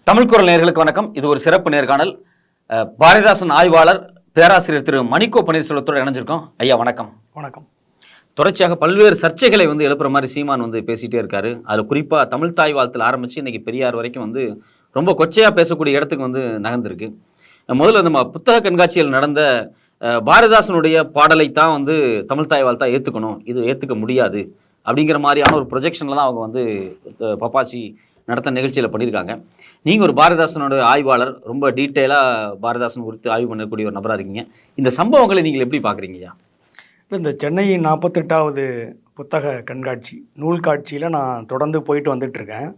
தமிழ் குரல் நேயர்களுக்கு வணக்கம். இது ஒரு சிறப்பு நேர்காணல். பாரதிதாசன் ஆய்வாளர் பேராசிரியர் திரு மணிக்கோ பன்னீர்செல்வத்தோடு இணைஞ்சிருக்கோம். ஐயா வணக்கம். வணக்கம். தொடர்ச்சியாக பல்வேறு சர்ச்சைகளை எழுப்புற மாதிரி சீமான் பேசிட்டே இருக்காரு. அதில் குறிப்பாக தமிழ் தாய் வாழ்த்தில் ஆரம்பித்து இன்னைக்கு பெரியார் வரைக்கும் ரொம்ப கொச்சையாக பேசக்கூடிய இடத்துக்கு நகர்ந்திருக்கு. முதல்ல நம்ம புத்தக கண்காட்சியில் நடந்த பாரதிதாசனுடைய பாடலைத்தான் தமிழ் தாய் வாழ்த்தா ஏற்றுக்கணும், இது ஏற்றுக்க முடியாது அப்படிங்கிற மாதிரியான ஒரு ப்ரொஜெக்ஷனில் தான் அவங்க பப்பாசி நடத்த நிகழ்ச்சியில் பண்ணியிருக்காங்க. நீங்கள் ஒரு பாரதிதாசனோட ஆய்வாளர், ரொம்ப டீட்டெயிலாக பாரதிதாசன் குறித்து ஆய்வு பண்ணக்கூடிய ஒரு நபராக இருக்கீங்க. இந்த சம்பவங்களை நீங்கள் எப்படி பார்க்குறீங்கய்யா? இந்த சென்னை 48வது புத்தக கண்காட்சி நூல் காட்சியில் நான் தொடர்ந்து போயிட்டு வந்துட்டுருக்கேன்.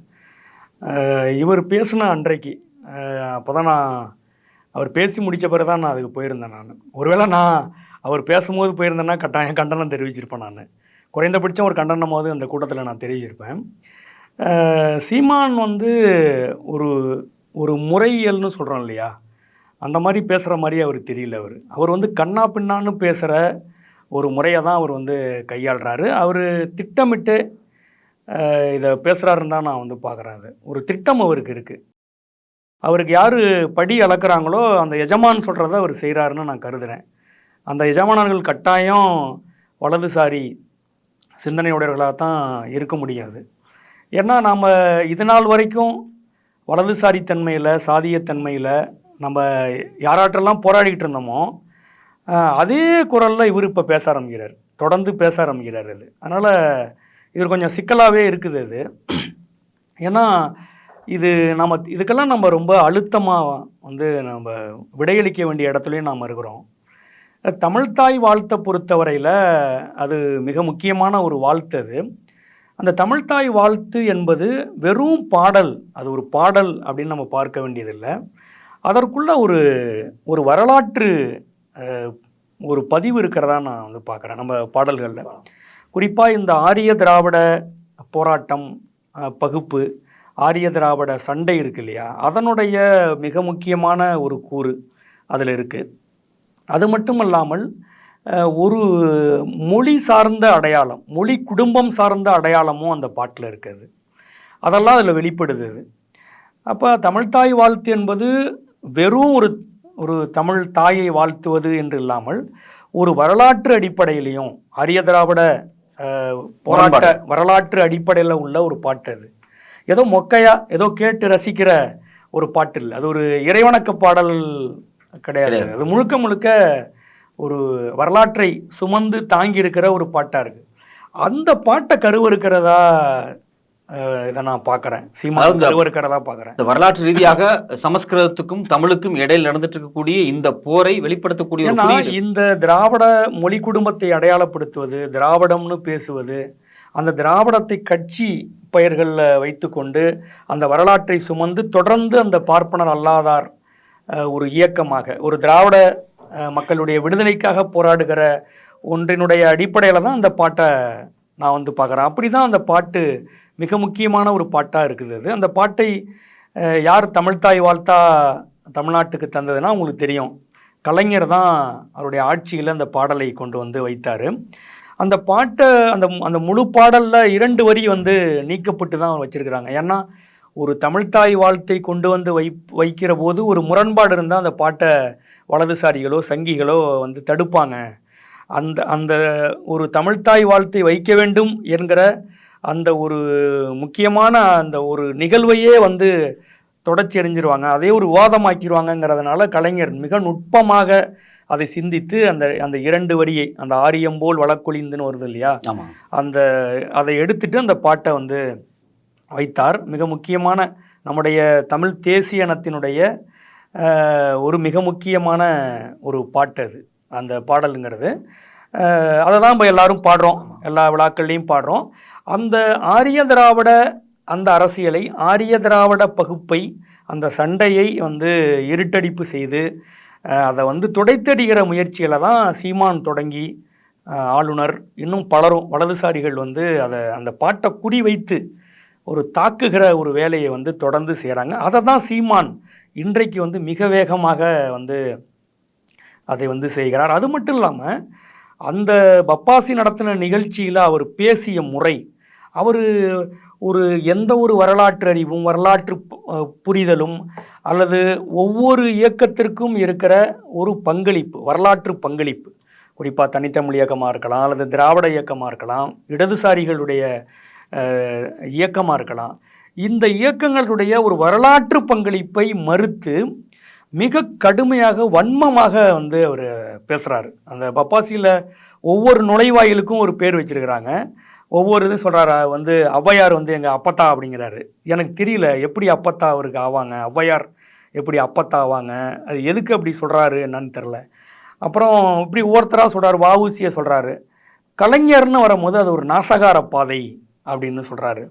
இவர் பேசின அன்றைக்கு அப்போ தான் அவர் பேசி முடித்த பிறகு தான் நான் அதுக்கு போயிருந்தேன். நான் ஒருவேளை அவர் பேசும்போது போயிருந்தேன்னா கண்டனம் தெரிவிச்சிருப்பேன். நான் குறைந்தபட்சம் ஒரு கண்டனமாவது அந்த கூட்டத்தில் நான் தெரிவிச்சிருப்பேன். சீமான் ஒரு ஒரு முறையியல்னு சொல்கிறோம் இல்லையா, அந்த மாதிரி பேசுகிற மாதிரி அவர் தெரியல. அவர் கண்ணா பின்னான்னு பேசுகிற ஒரு முறையை தான் அவர் கையாளுறாரு. அவர் திட்டமிட்டு இதை பேசுகிறாருன்னு தான் நான் பார்க்குறேன். அது ஒரு திட்டம் அவருக்கு இருக்குது. அவருக்கு யார் படி அளக்குறாங்களோ அந்த எஜமான் சொல்கிறத அவர் செய்கிறாருன்னு நான் கருதுகிறேன். அந்த எஜமானர்கள் கட்டாயம் வலதுசாரி சிந்தனையுடையவர்களாக தான் இருக்க முடியாது. ஏன்னா நாம் இது நாள் வரைக்கும் வலதுசாரித்தன்மையில், சாதியத்தன்மையில் நம்ம யாராட்டெல்லாம் போராடிக்கிட்டு இருந்தோமோ அதே குரலில் இவர் இப்போ பேச ஆரம்பிக்கிறார், தொடர்ந்து பேச ஆரம்பிக்கிறார். அது அதனால் இது கொஞ்சம் சிக்கலாகவே இருக்குது. அது ஏன்னா இதுக்கெல்லாம் நம்ம ரொம்ப அழுத்தமாக நம்ம விடையளிக்க வேண்டிய இடத்துலையும் நாம் இருக்கிறோம். தமிழ்த்தாய் வாழ்த்தை பொறுத்தவரையில் அது மிக முக்கியமான ஒரு வாழ்த்து. அது அந்த தமிழ்த்தாய் வாழ்த்து என்பது வெறும் பாடல், அது ஒரு பாடல் அப்படின்னு நம்ம பார்க்க வேண்டியதில்லை. அதற்குள்ள ஒரு வரலாற்று ஒரு பதிவு இருக்கிறதா நான் பார்க்குறேன் நம்ம பாடல்களில். குறிப்பாக இந்த ஆரிய திராவிட போராட்டம், பகுப்பு, ஆரிய திராவிட சண்டை இருக்கு இல்லையா, அதனுடைய மிக முக்கியமான ஒரு கூறு அதில் இருக்குது. அது மட்டும் இல்லாமல் ஒரு மொழி சார்ந்த அடையாளம், மொழி குடும்பம் சார்ந்த அடையாளமும் அந்த பாட்டில் இருக்குது. அதெல்லாம் அதில் வெளிப்படுது. அப்போ தமிழ்த்தாய் வாழ்த்து என்பது வெறும் ஒரு தமிழ் தாயை வாழ்த்துவது என்று இல்லாமல் ஒரு வரலாற்று அடிப்படையிலையும் ஆரிய திராவிட போராட்ட வரலாற்று அடிப்படையில் உள்ள ஒரு பாட்டு. அது ஏதோ மொக்கையா ஏதோ கேட்டு ரசிக்கிற ஒரு பாட்டு இல்லை. அது ஒரு இறைவணக்க பாடல் கிடையாது. அது முழுக்க முழுக்க ஒரு வரலாற்றை சுமந்து தாங்கி இருக்கிற ஒரு பாட்டாக இருக்குது. அந்த பாட்டை கருவறுக்கிறதா இதை நான் பார்க்குறேன். சீமான் கருவறுக்கிறதா பார்க்குறேன். இந்த வரலாற்று ரீதியாக சமஸ்கிருதத்துக்கும் தமிழுக்கும் இடையில் நடந்துட்டு இருக்கக்கூடிய இந்த போரை வெளிப்படுத்தக்கூடிய இந்த திராவிட மொழி குடும்பத்தை அடையாளப்படுத்துவது, திராவிடம்னு பேசுவது, அந்த திராவிடத்தை கட்சி பெயர்களில் வைத்து கொண்டு அந்த வரலாற்றை சுமந்து தொடர்ந்து அந்த பார்ப்பனர் அல்லாதார் ஒரு இயக்கமாக, ஒரு திராவிட மக்களுடைய விடுதலைக்காக போராடுகிற ஒன்றினுடைய அடிப்படையில் தான் அந்த பாட்டை நான் பார்க்குறேன். அப்படி தான் அந்த பாட்டு மிக முக்கியமான ஒரு பாட்டாக இருக்குது. அது அந்த பாட்டை யார் தமிழ்த்தாய் வாழ்த்தா தமிழ்நாட்டுக்கு தந்ததுன்னா உங்களுக்கு தெரியும், கலைஞர் தான் அவருடைய ஆட்சியில் அந்த பாடலை கொண்டு வைத்தார். அந்த பாட்டை அந்த முழு பாடலில் 2 வரி நீக்கப்பட்டு தான் வச்சுருக்கிறாங்க. ஏன்னா ஒரு தமிழ்த்தாய் வாழ்த்தை கொண்டு வைக்கிற போது ஒரு முரண்பாடு இருந்தால் அந்த பாட்டை வலதுசாரிகளோ சங்கிகளோ தடுப்பாங்க. அந்த ஒரு தமிழ்த்தாய் வாழ்த்தை வைக்க வேண்டும் என்கிற அந்த ஒரு முக்கியமான அந்த ஒரு நிகழ்வையே தொடர்ச்சி எறிஞ்சிருவாங்க, அதே ஒரு விவாதமாக்கிடுவாங்கங்கிறதுனால கலைஞர் மிக நுட்பமாக அதை சிந்தித்து அந்த 2 வரியை, அந்த ஆரியம்போல் வழக்கொழிந்துன்னு வருது இல்லையா, அதை எடுத்துட்டு அந்த பாட்டை வைத்தார். மிக முக்கியமான நம்முடைய தமிழ் தேசிய இனத்தினுடைய ஒரு மிக முக்கியமான ஒரு பாட்டு அது. அந்த பாடலுங்கிறது அதை தான் இப்போ எல்லாரும் பாடுறோம், எல்லா விழாக்கள்லையும் பாடுறோம். அந்த ஆரிய திராவிட அந்த அரசியலை, ஆரிய திராவிட பகுப்பை, அந்த சண்டையை இருட்டடிப்பு செய்து அதை துடைத்தடிக்கிற முயற்சிகளை தான் சீமான் தொடங்கி ஆளுநர் இன்னும் பலரும் வலதுசாரிகள் அதை அந்த பாட்டை குறி வைத்து ஒரு தாக்குகிற ஒரு வேலையை தொடர்ந்து செய்கிறாங்க. அதை தான் சீமான் இன்றைக்கு மிக வேகமாக அதை செய்கிறார். அது மட்டும் இல்லாமல் அந்த பப்பாசி நடத்தின நிகழ்ச்சியில் அவர் பேசிய முறை, அவர் ஒரு எந்த ஒரு வரலாற்று அறிவும் வரலாற்று புரிதலும் அல்லது ஒவ்வொரு இயக்கத்திற்கும் இருக்கிற ஒரு பங்களிப்பு, வரலாற்று பங்களிப்பு, குறிப்பாக தனித்தமிழ் இயக்கமாக இருக்கலாம் அல்லது திராவிட இயக்கமாக இருக்கலாம், இடதுசாரிகளுடைய இயக்கமாக இருக்கலாம். இந்த இயக்கங்களுடைய ஒரு வரலாற்று பங்களிப்பை மறுத்து மிக கடுமையாக வன்மமாக வந்து அவர் பேசுகிறாரு. அந்த பப்பாசியில் ஒவ்வொரு நுழைவாயிலுக்கும் ஒரு பேர் வச்சிருக்கிறாங்க. ஒவ்வொரு இதுவும் சொல்கிறாரு. வந்து ஔவையார் வந்து எங்கள் அப்பத்தா அப்படிங்கிறாரு. எனக்கு தெரியல எப்படி அப்பத்தா அவருக்கு ஆவாங்க, ஔவையார் எப்படி அப்பத்தா ஆவாங்க, அது எதுக்கு அப்படி சொல்கிறாரு என்னன்னு தெரில. அப்புறம் இப்படி ஒவ்வொருத்தராக சொல்கிறார். வஉசியை சொல்கிறாரு. கலைஞர்னு வரும்போது அது ஒரு நாசகார பாதை அப்படின்னு சொல்கிறாரு.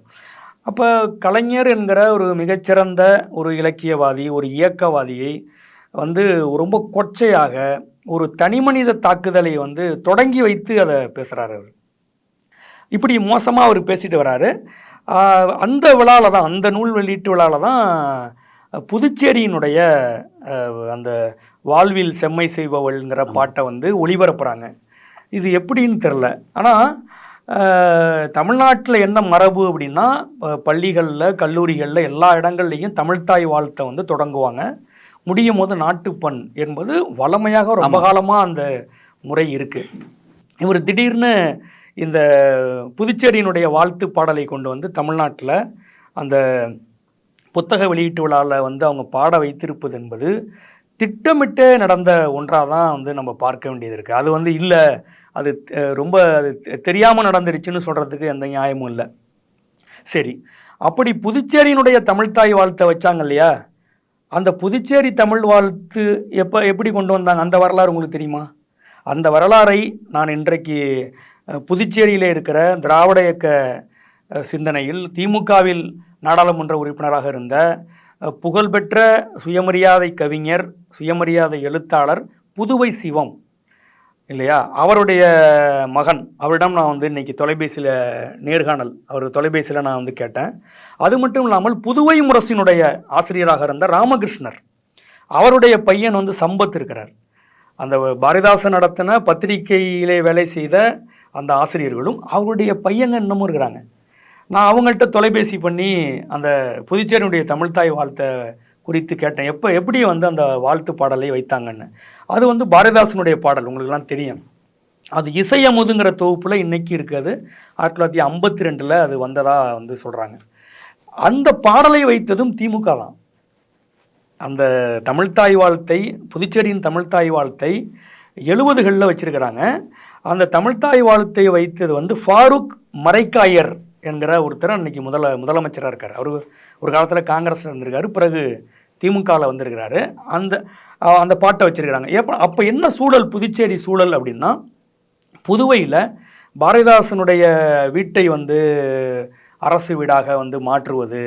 அப்போ கலைஞர் என்கிற ஒரு மிகச்சிறந்த ஒரு இலக்கியவாதி, ஒரு இயக்கவாதியை வந்து ரொம்ப கொச்சையாக ஒரு தனிமனித தாக்குதலை வந்து தொடங்கி வைத்து அதை பேசுகிறாரு. அவர் இப்படி மோசமாக அவர் பேசிட்டு வராரு. அந்த விழாவில் தான், அந்த நூல் வெளியீட்டு விழாவில் தான் புதுச்சேரியினுடைய அந்த வாழ்வில் செம்மை செய்பவள்ங்கிற பாட்டை வந்து ஒளிபரப்புகிறாங்க. இது எப்படின்னு தெரில. ஆனால் தமிழ்நாட்டில் என்ன மரபு அப்படின்னா, பள்ளிகளில் கல்லூரிகளில் எல்லா இடங்கள்லையும் தமிழ்த்தாய் வாழ்த்தை வந்து தொடங்குவாங்க. முடியும் போது நாட்டுப்பண் என்பது வளமையாக ரொம்ப காலமாக அந்த முறை இருக்குது. இவர் திடீர்னு இந்த புதுச்சேரியினுடைய வாழ்த்து பாடலை கொண்டு வந்து தமிழ்நாட்டில் அந்த புத்தக வெளியீட்டு விழாவில் வந்து அவங்க பாட வைத்திருப்பது என்பது திட்டமிட்டே நடந்த ஒன்றாக தான் வந்து நம்ம பார்க்க வேண்டியது இருக்குது. அது வந்து இல்லை, அது ரொம்ப அது தெரியாமல் நடந்துருச்சுன்னு சொல்கிறதுக்கு எந்த நியாயமும் இல்லை. சரி, அப்படி புதுச்சேரியினுடைய தமிழ்த்தாய் வாழ்த்தை வச்சாங்க இல்லையா, அந்த புதுச்சேரி தமிழ் வாழ்த்து எப்படி கொண்டு வந்தாங்க, அந்த வரலாறு உங்களுக்கு தெரியுமா? அந்த வரலாறை நான் இன்றைக்கு புதுச்சேரியிலே இருக்கிற திராவிட இயக்க சிந்தனையில் திமுகவில் நாடாளுமன்ற உறுப்பினராக இருந்த புகழ்பெற்ற சுயமரியாதை கவிஞர், சுயமரியாதை எழுத்தாளர் புதுவை சிவம் இல்லையா, அவருடைய மகன், அவரிடம் நான் வந்து இன்றைக்கி தொலைபேசியில் நேர்காணல், அவர் தொலைபேசியில் நான் வந்து கேட்டேன். அது மட்டும் இல்லாமல் புதுவை முரசினுடைய ஆசிரியராக இருந்த ராமகிருஷ்ணர், அவருடைய பையன் வந்து சம்பத் இருக்கிறார். அந்த பாரதிதாசன் நடத்தின பத்திரிகையிலே வேலை செய்த அந்த ஆசிரியர்களும் அவருடைய பையங்க இன்னமும் இருக்கிறாங்க. நான் அவங்கள்ட்ட தொலைபேசி பண்ணி அந்த புதுச்சேரியினுடைய தமிழ்த்தாய் வாழ்த்தை குறித்து கேட்டேன். எப்படி வந்து அந்த வாழ்த்து பாடலை வைத்தாங்கன்னு. அது வந்து பாரதிதாசனுடைய பாடல், உங்களுக்குலாம் தெரியும். அது இசையமுதுங்கிற தொகுப்பில் இன்றைக்கி இருக்குது. 1952 அது வந்ததாக வந்து சொல்கிறாங்க. அந்த பாடலை வைத்ததும் திமுக தான். அந்த தமிழ்த்தாய் வாழ்த்தை, புதுச்சேரியின் தமிழ்த்தாய் வாழ்த்தை 70களில் வச்சிருக்கிறாங்க. அந்த தமிழ்த்தாய் வாழ்த்தை வைத்தது வந்து ஃபாரூக் மரைக்காயர் என்கிற ஒருத்தர் அன்றைக்கி முதலமைச்சராக இருக்கார். அவர் ஒரு காலத்தில் காங்கிரஸில் இருந்திருக்காரு, பிறகு திமுகவில் வந்திருக்கிறாரு. அந்த பாட்டை வச்சுருக்கிறாங்க. அப்போ என்ன சூழல், புதுச்சேரி சூழல் அப்படின்னா, புதுவையில் பாரதிதாசனுடைய வீட்டை வந்து அரசு வீடாக வந்து மாற்றுவது,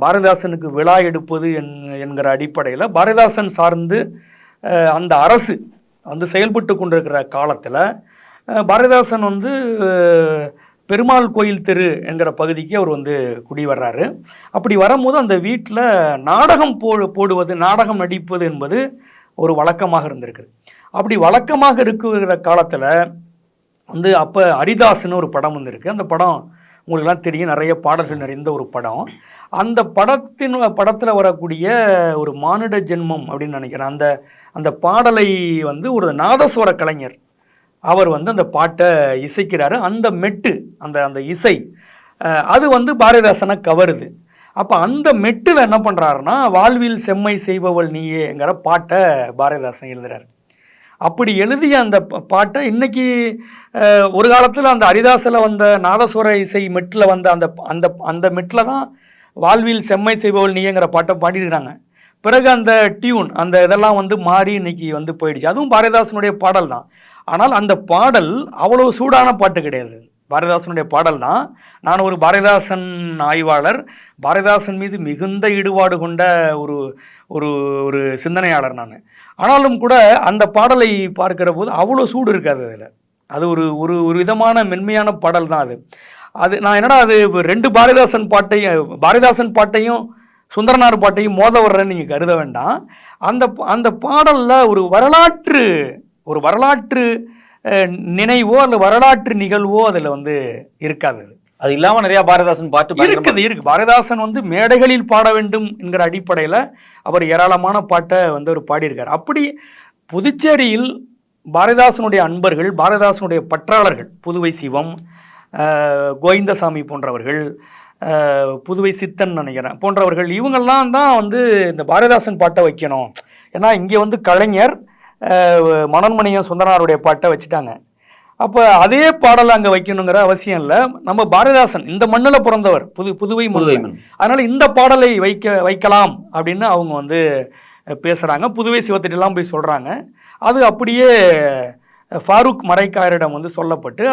பாரதிதாசனுக்கு விழா எடுப்பது என்கிற அடிப்படையில் பாரதிதாசன் சார்ந்து அந்த அரசு வந்து செயல்பட்டு கொண்டிருக்கிற காலத்தில் பாரதிதாசன் வந்து பெருமாள் கோயில் தெரு என்கிற பகுதிக்கு அவர் வந்து குடி வர்றாரு. அப்படி வரும்போது அந்த வீட்டில் நாடகம் போடுவது, நாடகம் நடிப்பது என்பது ஒரு வழக்கமாக இருந்திருக்கு. அப்படி வழக்கமாக இருக்கிற காலத்தில் வந்து அப்போ ஹரிதாஸ்னு ஒரு படம் வந்திருக்கு. அந்த படம் உங்களுக்குலாம் தெரியும், நிறைய பாடல்கள் நிறைந்த ஒரு படம். அந்த படத்தில் வரக்கூடிய ஒரு மானிட ஜென்மம் அப்படின்னு நினைக்கிறேன். அந்த பாடலை வந்து ஒரு நாதஸ்வர கலைஞர் அவர் வந்து அந்த பாட்டை இசைக்கிறாரு. அந்த மெட்டு, அந்த இசை அது வந்து பாரதிதாசனை கவருது. அப்போ அந்த மெட்டில் என்ன பண்ணுறாருன்னா, வாழ்வில் செம்மை செய்பவள் நீயேங்கிற பாட்டை பாரதிதாசன் எழுதுறாரு. அப்படி எழுதிய அந்த பாட்டை இன்னைக்கு ஒரு காலத்தில் அந்த ஹரிதாஸில் வந்த நாதஸ்வர இசை மெட்டில் வந்த அந்த மெட்டில் தான் வாழ்வில் செம்மை செய்பவள் நீங்கிற பாட்டை பாடிருக்கிறாங்க. பிறகு அந்த டியூன், அந்த இதெல்லாம் வந்து மாறி இன்னைக்கு வந்து போயிடுச்சு. அதுவும் பாரதிதாசனுடைய பாடல் தான். ஆனால் அந்த பாடல் அவ்வளவு சூடான பாட்டு கிடையாது. பாரதிதாசனுடைய பாடல் தான். நான் ஒரு பாரதிதாசன் ஆய்வாளர், பாரதிதாசன் மீது மிகுந்த ஈடுபாடு கொண்ட ஒரு ஒரு ஒரு சிந்தனையாளர் நான். ஆனாலும் கூட அந்த பாடலை பார்க்கிற போது அவ்வளோ சூடு இருக்காது அதில். அது ஒரு ஒரு ஒரு விதமான மென்மையான பாடல் தான் அது நான் என்னடா அது 2 பாரதிதாசன் பாட்டையும் சுந்தரனார் பாட்டையும் மோத வர்றேன்னு நீங்கள் கருத வேண்டாம். அந்த பாடலில் ஒரு வரலாற்று நினைவோ அல்ல வரலாற்று நிகழ்வோ அதில் வந்து இருக்காது. அது இல்லாம நிறைய பாரதிதாசன் பாட்டு இருக்கு. பாரதிதாசன் வந்து மேடைகளில் பாட வேண்டும் என்கிற அடிப்படையில் அவர் ஏராளமான பாட்டை வந்து அவர் பாடியிருக்கார். அப்படி புதுச்சேரியில் பாரதிதாசனுடைய அன்பர்கள், பாரதிதாசனுடைய பற்றாளர்கள், புதுவை சிவம், கோவிந்தசாமி போன்றவர்கள், புதுவை சித்தன் நினைக்கிறேன் போன்றவர்கள், இவங்கெல்லாம் தான் வந்து இந்த பாரதிதாசன் பாட்டை வைக்கணும். ஏன்னா இங்கே வந்து கலைஞர், மனோன்மணியம் சுந்தரனாருடைய பாட்டை வச்சுட்டாங்க. அப்போ அதே பாடலை அங்கே வைக்கணுங்கிற அவசியம் இல்லை. நம்ம பாரதிதாசன் இந்த மண்ணில் பிறந்தவர், புதுவை மண், அதனால் இந்த பாடலை வைக்கலாம் அப்படின்னு அவங்க வந்து பேசுகிறாங்க. புதுவை சிவத்திட்டெல்லாம் போய் சொல்கிறாங்க. அது அப்படியே ஃபாரூக் மரைக்காயரிடம் வந்து சொல்லப்பட்டு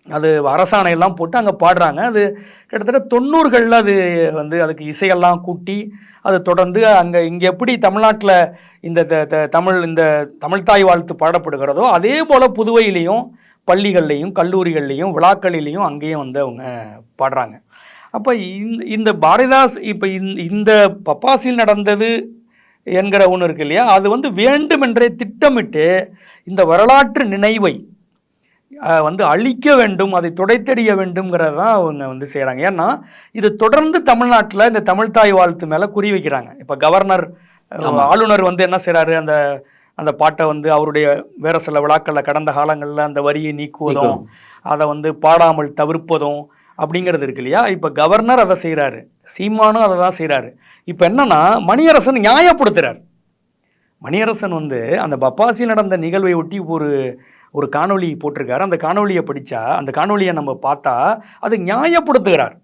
அது அரசாணையெல்லாம் போட்டு அங்கே பாடுறாங்க. அது கிட்டத்தட்ட 90களில் அது வந்து அதுக்கு இசையெல்லாம் கூட்டி அது தொடர்ந்து இங்கே எப்படி தமிழ்நாட்டில் இந்த தமிழ்தாய் வாழ்த்து பாடப்படுகிறதோ அதே போல் புதுவையிலையும் பள்ளிகள்லையும் கல்லூரிகள்லையும் விழாக்களிலையும் அங்கேயும் வந்து அவங்க பாடுறாங்க. அப்போ இந்த பாரதிதாஸ் இப்போ இந்த பப்பாசியில் நடந்தது என்கிற ஒன்று இருக்கு இல்லையா, அது வந்து வேண்டுமென்றே திட்டமிட்டு இந்த வரலாற்று நினைவை வந்து அழிக்க வேண்டும், அதை துடைத்தெறிய வேண்டும்ங்கிறது தான் அவங்க வந்து செய்கிறாங்க. ஏன்னா இது தொடர்ந்து தமிழ்நாட்டில் இந்த தமிழ்தாய் வாழ்த்து மேலே குறி வைக்கிறாங்க. இப்போ ஆளுநர் வந்து என்ன செய்கிறாரு, அந்த பாட்டை வந்து அவருடைய வேறு சில விழாக்களில் கடந்த காலங்களில் அந்த வரியை நீக்குவதும் அதை வந்து பாடாமல் தவிர்ப்பதும் அப்படிங்கிறது இருக்கு இல்லையா. இப்போ கவர்னர் அதை செய்கிறாரு, சீமானும் அதை தான் செய்கிறாரு. இப்போ என்னன்னா மணியரசன் நியாயப்படுத்துகிறார். மணியரசன் வந்து அந்த பப்பாசியில் நடந்த நிகழ்வை ஒட்டி ஒரு காணொளி போட்டிருக்காரு. அந்த காணொலியை படித்தா, அந்த காணொலியை நம்ம பார்த்தா அது நியாயப்படுத்துகிறார்.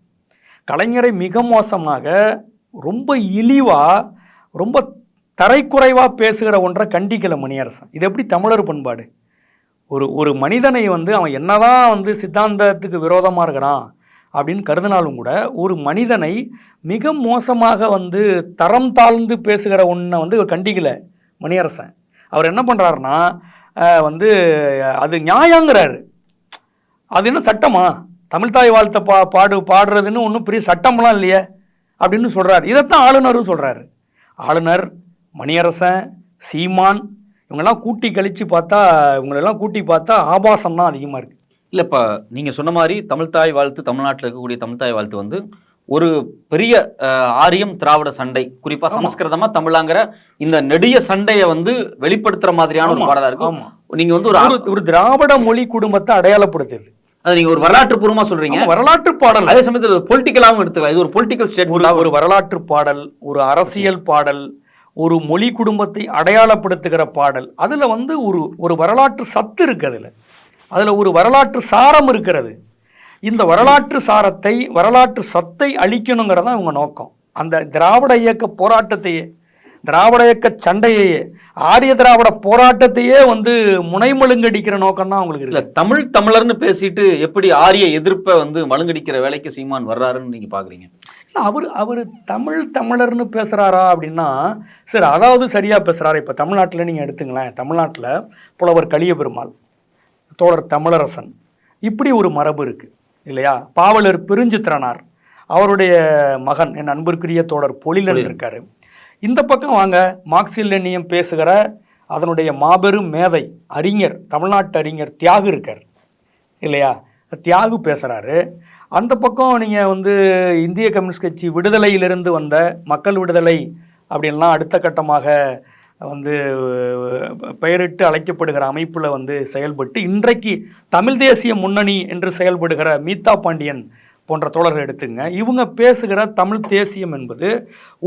கலைஞரை மிக மோசமாக, ரொம்ப இழிவாக, ரொம்ப தரைக்குறைவாக பேசுகிற ஒன்றை கண்டிக்கலை மணியரசன். இது எப்படி தமிழர் பண்பாடு? ஒரு மனிதனை வந்து அவன் என்னதான் வந்து சித்தாந்தத்துக்கு விரோதமாக இருக்கிறான் அப்படின்னு கருதினாலும் கூட ஒரு மனிதனை மிக மோசமாக வந்து தரம் தாழ்ந்து பேசுகிற ஒன்றை வந்து கண்டிக்கலை மணியரசன். அவர் என்ன பண்ணுறாருன்னா வந்து அது நியாயங்கிறாரு. அது என்ன சட்டமா? தமிழ்தாய் வாழ்த்தை பாடுறதுன்னு ஒன்றும் பெரிய சட்டம்லாம் இல்லையே அப்படின்னு சொல்கிறார். இதைத்தான் ஆளுநரும் சொல்கிறாரு. ஆளுநர், மணியரசன், சீமான் இவங்கெல்லாம் இவங்களெல்லாம் கூட்டி பார்த்தா ஆபாசம் தான் அதிகமாக இருக்குது. இல்லை, இப்போ நீங்கள் சொன்ன மாதிரி தமிழ்தாய் வாழ்த்து, தமிழ்நாட்டில் இருக்கக்கூடிய தமிழ்தாய் வாழ்த்து வந்து ஒரு பெரிய ஆரியம் திராவிட சண்டை, குறிப்பா சமஸ்கிருதமா தமிழாங்கிற இந்த நெடிய சண்டையை வந்து வெளிப்படுத்துற மாதிரியான ஒரு பாடலா இருக்கு. நீங்க வந்து ஒரு திராவிட மொழி குடும்பத்தை அடையாளப்படுத்துது. அது நீங்க ஒரு வரலாற்று பூர்வமா சொல்றீங்க, வரலாற்று பாடல். அதே சமயத்தில் பொலிட்டிக்கலாவும் எடுத்துக்கலாம். இது ஒரு பொலிட்டிக்கல் ஸ்டேட்மெண்ட், ஒரு வரலாற்று பாடல், ஒரு அரசியல் பாடல், ஒரு மொழி குடும்பத்தை அடையாளப்படுத்துகிற பாடல். அதுல வந்து ஒரு வரலாற்று சத்து இருக்கு. அதுல ஒரு வரலாற்று சாரம் இருக்கிறது. இந்த வரலாற்று சாரத்தை, வரலாற்று சத்தை அழிக்கணுங்கிறதான் இவங்க நோக்கம். அந்த திராவிட இயக்க போராட்டத்தையே, திராவிட இயக்க சண்டையே, ஆரிய திராவிட போராட்டத்தையே வந்து முனைமழுங்கடிக்கிற நோக்கம் தான் அவங்களுக்கு இருக்கு. தமிழர்னு பேசிட்டு எப்படி ஆரிய எதிர்ப்பை வந்து மழுங்கடிக்கிற வேலைக்கு சீமான் வர்றாருன்னு நீங்க பாக்குறீங்க? அவர் தமிழர்னு பேசுறாரா அப்படின்னா சரி, அதாவது சரியா பேசுறாரு. இப்ப தமிழ்நாட்டில் நீங்க எடுத்துங்களேன், தமிழ்நாட்டில் புலவர் கலியபெருமாள், தோழர் தமிழரசன், இப்படி ஒரு மரபு இருக்கு இல்லையா. பாவலர் பெருஞ்சித்திரனார், அவருடைய மகன் என் அன்பிற்குரிய தோழர் பொழிலன் இருக்காரு. இந்த பக்கம் வாங்க, மார்க்சிய லெனினியம் பேசுகிற அதனுடைய மாபெரும் மேதை அறிஞர், தமிழ்நாட்டு அறிஞர் தியாகு இருக்கார் இல்லையா. தியாகு பேசுகிறாரு. அந்த பக்கம் நீங்கள் வந்து இந்திய கம்யூனிஸ்ட் கட்சி விடுதலையிலிருந்து வந்த மக்கள் விடுதலை அப்படின்லாம் அடுத்த கட்டமாக வந்து பெயரிட்டு அழைக்கப்படுகிற அமைப்பில் வந்து செயல்பட்டு இன்றைக்கு தமிழ் தேசிய முன்னணி என்று செயல்படுகிற மீதா பாண்டியன் போன்ற தோழர்கள் எடுத்துங்க. இவங்க பேசுகிற தமிழ் தேசியம் என்பது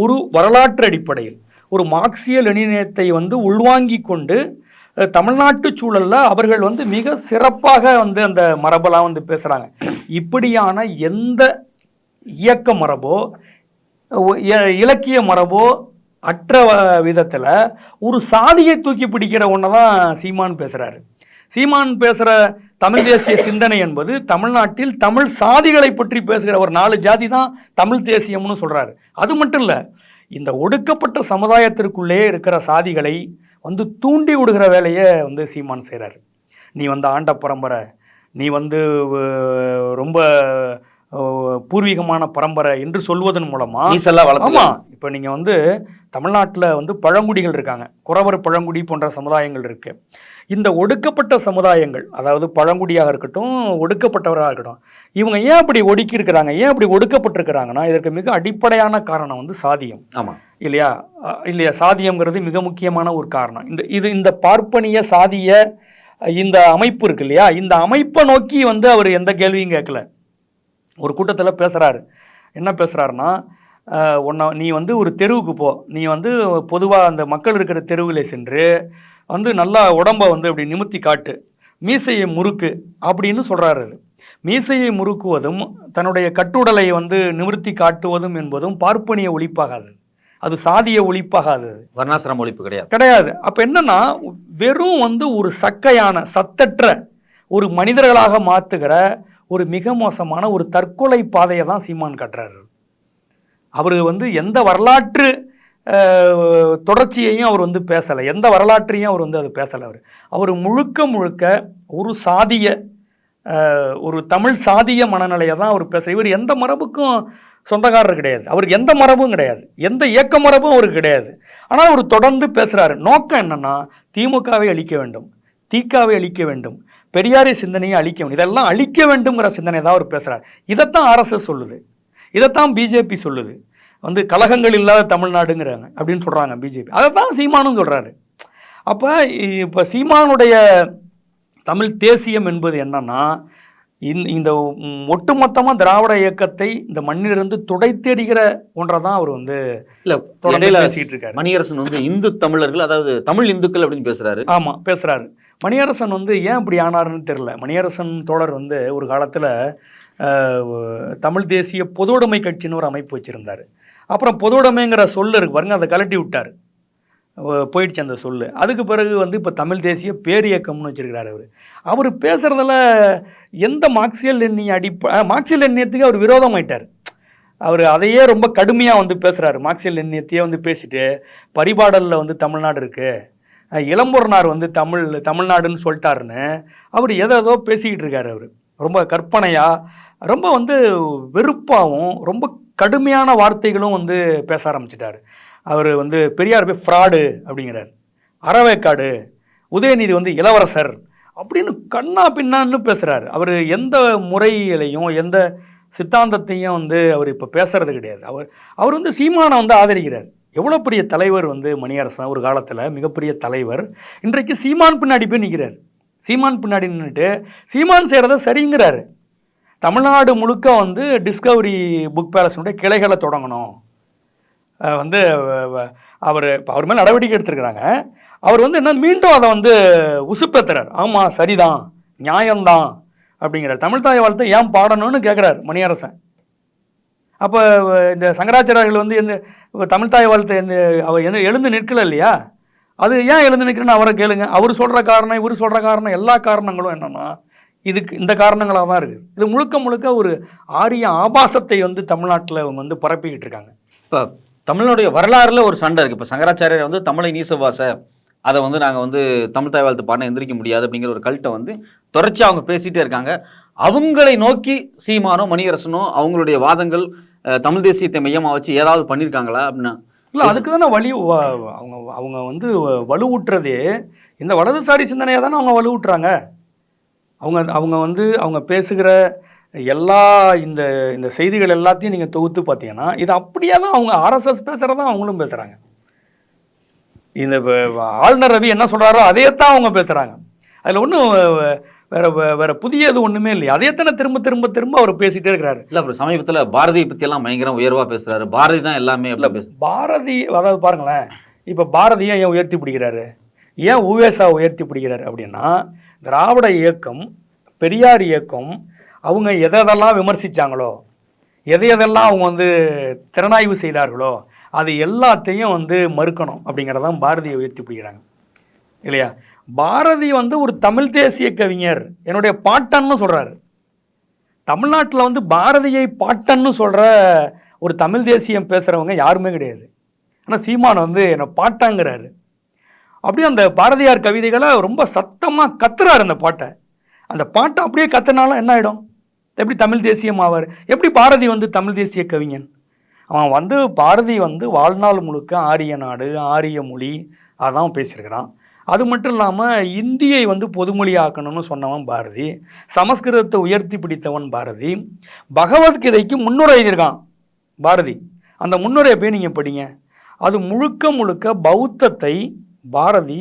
ஒரு வரலாற்று அடிப்படையில் ஒரு மார்க்சிய லெனினியத்தை வந்து உள்வாங்கி கொண்டு தமிழ்நாட்டு சூழலில் அவர்கள் வந்து மிக சிறப்பாக வந்து அந்த மரபெல்லாம் வந்து பேசுகிறாங்க. இப்படியான எந்த இயக்க மரபோ இலக்கிய மரபோ அற்ற விதத்தில் ஒரு சாதியை தூக்கி பிடிக்கிற ஒன்று தான் சீமான் பேசுகிறாரு. சீமான் பேசுகிற தமிழ் தேசிய சிந்தனை என்பது தமிழ்நாட்டில் தமிழ் சாதிகளை பற்றி பேசுகிற ஒரு 4 ஜாதி தான் தமிழ் தேசியம்னு சொல்கிறாரு. அது மட்டும் இல்லை, இந்த ஒடுக்கப்பட்ட சமுதாயத்திற்குள்ளே இருக்கிற சாதிகளை வந்து தூண்டி விடுகிற வேலையை வந்து சீமான் செய்கிறாரு. நீ வந்து ஆண்ட பரம்பரை, நீ வந்து ரொம்ப பூர்வீகமான பரம்பரை என்று சொல்வதன் மூலமா, ஆமா, இப்போ நீங்கள் வந்து தமிழ்நாட்டில் வந்து பழங்குடிகள் இருக்காங்க, குறவர் பழங்குடி போன்ற சமுதாயங்கள் இருக்கு. இந்த ஒடுக்கப்பட்ட சமுதாயங்கள், அதாவது பழங்குடியாக இருக்கட்டும், ஒடுக்கப்பட்டவராக இருக்கட்டும், இவங்க ஏன் அப்படி ஒடுக்கி இருக்கிறாங்க, ஏன் அப்படி ஒடுக்கப்பட்டிருக்கிறாங்கன்னா, இதற்கு மிக அடிப்படையான காரணம் வந்து சாதியம். ஆமாம். இல்லையா? இல்லையா? சாதியம்ங்கிறது மிக முக்கியமான ஒரு காரணம். இந்த பார்ப்பனிய சாதிய இந்த அமைப்பு இருக்கு இல்லையா, இந்த அமைப்பை நோக்கி வந்து அவர் எந்த கேள்வியும் கேட்கல. ஒரு கூட்டத்தில் பேசுகிறாரு. என்ன பேசுகிறாருன்னா, நீ வந்து ஒரு தெருவுக்கு போ, நீ வந்து பொதுவாக அந்த மக்கள் இருக்கிற தெருவில் சென்று வந்து நல்லா உடம்பை வந்து அப்படி நிமித்தி காட்டு, மீசையை முறுக்கு அப்படின்னு சொல்கிறாரு. மீசையை முறுக்குவதும் தன்னுடைய கட்டுடலை வந்து நிமிர்த்தி காட்டுவதும் என்பதும் பார்ப்பனிய ஒழிப்பாகாது, அது சாதிய ஒழிப்பாகாது, வர்ணாசிரம ஒழிப்பு கிடையாது கிடையாது. அப்போ என்னன்னா, வெறும் வந்து ஒரு சக்கையான சத்தற்ற ஒரு மனிதர்களாக மாற்றுகிற ஒரு மிக மோசமான ஒரு தற்கொலை பாதையை தான் சீமான் காட்டுறாரு. அவர் வந்து எந்த வரலாற்று தொடர்ச்சியையும் அவர் வந்து பேசலை, எந்த வரலாற்றையும் அவர் வந்து அது பேசலை. அவர் முழுக்க முழுக்க ஒரு சாதிய ஒரு தமிழ் சாதிய மனநிலையை தான் அவர் பேச. இவர் எந்த மரபுக்கும் சொந்தக்காரர் கிடையாது, அவருக்கு எந்த மரபும் கிடையாது, எந்த இயக்க மரபும் அவருக்கு கிடையாது. ஆனால் அவர் தொடர்ந்து பேசுகிறாரு. நோக்கம் என்னன்னா, திமுகவை அழிக்க வேண்டும், தீக்காவை அழிக்க வேண்டும், பெரியாரி சிந்தனையை அழிக்க வேண்டும், இதெல்லாம் அழிக்க வேண்டும்ங்கிற சிந்தனை தான் அவர் பேசுகிறார். இதைத்தான் ஆர்எஸ்எஸ் சொல்லுது, இதைத்தான் பிஜேபி சொல்லுது. வந்து கலகங்கள் இல்லாத தமிழ்நாடுங்கிறாங்க அப்படின்னு சொல்கிறாங்க பிஜேபி. அதை தான் சீமானும் சொல்கிறாரு. அப்போ இப்போ சீமானுடைய தமிழ் தேசியம் என்பது என்னன்னா, இந்த ஒட்டுமொத்தமாக திராவிட இயக்கத்தை இந்த மண்ணிலிருந்து துடைத்தெறிகிற ஒன்றை தான் அவர் வந்து பேசிட்டு இருக்காரு. மணியரசன் வந்து இந்து தமிழர்கள், அதாவது தமிழ் இந்துக்கள் அப்படின்னு பேசுறாரு. ஆமாம், பேசுகிறாரு. மணியரசன் வந்து ஏன் இப்படி ஆனாருன்னு தெரியல. மணியரசன் தோழர் வந்து ஒரு காலத்தில் தமிழ் தேசிய பொதுவுடைமை கட்சின்னு ஒரு அமைப்பு வச்சுருந்தார். அப்புறம் பொதுவுடைமைங்கிற சொல்லு இருக்கு பாருங்க, அதை கலட்டி விட்டார், போயிடுச்சு அந்த சொல்லு. அதுக்கு பிறகு வந்து இப்போ தமிழ் தேசிய பேரியக்கம்னு வச்சுருக்கிறார். அவர் பேசுகிறதில் எந்த மார்க்சியல் எண்ணிய மார்க்சியல் எண்ணியத்துக்கு அவர் விரோதமாயிட்டார். அவர் அதையே ரொம்ப கடுமையாக வந்து பேசுகிறாரு. மார்க்சியல் எண்ணியத்தையே வந்து பேசிட்டு பரிபாடலில் வந்து தமிழ்நாடு இருக்குது, இளம்பொருனார் வந்து தமிழ்நாடுன்னு சொல்லிட்டாருன்னு அவர் ஏதோ பேசிக்கிட்டு இருக்காரு. அவர் ரொம்ப கற்பனையாக, ரொம்ப வந்து வெறுப்பாகவும் ரொம்ப கடுமையான வார்த்தைகளும் வந்து பேச ஆரம்பிச்சிட்டார். அவர் வந்து பெரியார் போய் ஃப்ராடு அப்படிங்கிறார், அறவேக்காடு, உதயநிதி வந்து இளவரசர் அப்படின்னு கண்ணா பின்னான்னு பேசுகிறார். அவர் எந்த முறையிலையும் எந்த சித்தாந்தத்தையும் வந்து அவர் இப்போ பேசுறது கிடையாது. அவர் வந்து சீமானை வந்து ஆதரிக்கிறார். எவ்வளோ பெரிய தலைவர் வந்து மணியரசன், ஒரு காலத்தில் மிகப்பெரிய தலைவர், இன்றைக்கு சீமான் பின்னாடி போய் நிற்கிறார். சீமான் பின்னாடி நின்றுட்டு சீமான் செய்கிறத சரிங்கிறாரு. தமிழ்நாடு முழுக்க வந்து டிஸ்கவரி புக் பேலஸினுடைய கிளைகளை தொடங்கணும் வந்து அவர் மேலே நடவடிக்கை எடுத்துருக்கிறாங்க. அவர் வந்து என்ன மீண்டும் அதை வந்து உசுப்பேத்துறார். ஆமாம், சரிதான், நியாயம்தான் அப்படிங்கிறார். தமிழ் தாய் வாழ்த்தை ஏன் பாடணும்னு கேட்குறாரு மணியரசன். அப்போ இந்த சங்கராச்சாரியர்கள் வந்து இந்த தமிழ் தாய் வாழ்த்தை அவர் எழுந்து நிற்கல இல்லையா, அது ஏன் எழுந்து நிற்கிறேன்னு அவரை கேளுங்க. அவர் சொல்கிற காரணம், இவர் சொல்கிற காரணம், எல்லா காரணங்களும் என்னென்னா இந்த காரணங்களாக தான் இருக்குது. இது முழுக்க முழுக்க ஒரு ஆரிய ஆபாசத்தை வந்து தமிழ்நாட்டில் அவங்க வந்து பரப்பிக்கிட்டு இருக்காங்க. இப்போ தமிழனுடைய வரலாறுல ஒரு சண்டை இருக்குது. இப்போ சங்கராச்சாரியர் வந்து தமிழை நீசவாச, அதை வந்து நாங்கள் வந்து தமிழ் தாய் வாழ்த்து பாடம் எந்திரிக்க முடியாது அப்படிங்கிற ஒரு கல்ட்டை வந்து தொடர்ச்சியாக அவங்க பேசிகிட்டே இருக்காங்க. அவங்களை நோக்கி சீமானோ மணியரசனோ அவங்களுடைய வாதங்கள் தமிழ் தேசியத்தை மையமாக வச்சு ஏதாவது பண்ணியிருக்காங்களா அப்படின்னா? இல்லை, அதுக்கு தானே அவங்க வந்து வலுவூட்டுறதே இந்த வலதுசாரி சிந்தனையை தானே அவங்க வலுவூட்டுறாங்க. அவங்க வந்து அவங்க பேசுகிற எல்லா இந்த செய்திகள் எல்லாத்தையும் நீங்கள் தொகுத்து பார்த்தீங்கன்னா இது அப்படியே தான் அவங்க ஆர்எஸ்எஸ் பேசுகிறதான் அவங்களும் பேசுகிறாங்க. இந்த ஆளுநர் ரவி என்ன சொல்கிறாரோ அதையே தான் அவங்க பேசுகிறாங்க. அதில் ஒன்றும் வேற புதியது ஒன்றுமே இல்லை. அதையத்தானே திரும்ப திரும்ப திரும்ப அவர் பேசிகிட்டே இருக்கிறாரு. இல்லை, அப்புறம் சமீபத்தில் பாரதியை பற்றியெல்லாம் பயங்கரம் உயர்வாக பேசுகிறாரு. பாரதி தான் எல்லாமே. பாரதி, அதாவது பாருங்களேன், இப்போ பாரதியை ஏன் உயர்த்தி பிடிக்கிறாரு, ஏன் உவேசா உயர்த்தி பிடிக்கிறாரு அப்படின்னா, திராவிட இயக்கம், பெரியார் இயக்கம், அவங்க எதெல்லாம் விமர்சித்தாங்களோ, எதையெல்லாம் அவங்க வந்து திறனாய்வு செய்தார்களோ அது எல்லாத்தையும் வந்து மறுக்கணும் அப்படிங்கிறதான் பாரதியை உயர்த்தி பிடிக்கிறாங்க இல்லையா. பாரதி வந்து ஒரு தமிழ் தேசிய கவிஞர், என்னுடைய பாட்டன்னு சொல்கிறாரு. தமிழ்நாட்டில் வந்து பாரதியை பாட்டன்னு சொல்கிற ஒரு தமிழ் தேசியம் பேசுகிறவங்க யாருமே கிடையாது. ஆனால் சீமான் வந்து என்னை பாட்டாங்கிறாரு. அப்படியே அந்த பாரதியார் கவிதைகளை ரொம்ப சத்தமாக கத்துறாரு. அந்த பாட்டை அப்படியே கத்துனாலும் என்ன ஆகிடும், எப்படி தமிழ் தேசியம் ஆவார், எப்படி பாரதி வந்து தமிழ் தேசிய கவிஞன்? அவன் வந்து பாரதி வந்து வாழ்நாள் முழுக்க ஆரிய நாடு, ஆரிய மொழி அதான் பேசியிருக்கிறான். அது மட்டும் இல்லாமல் இந்தியை வந்து பொதுமொழியாக்கணும்னு சொன்னவன் பாரதி, சமஸ்கிருதத்தை உயர்த்தி பிடித்தவன் பாரதி, பகவத்கீதைக்கு முன்னுரை எழுதியிருக்கான் பாரதி. அந்த முன்னுரையை போய் நீங்கள் படிங்க. அது முழுக்க முழுக்க பௌத்தத்தை பாரதி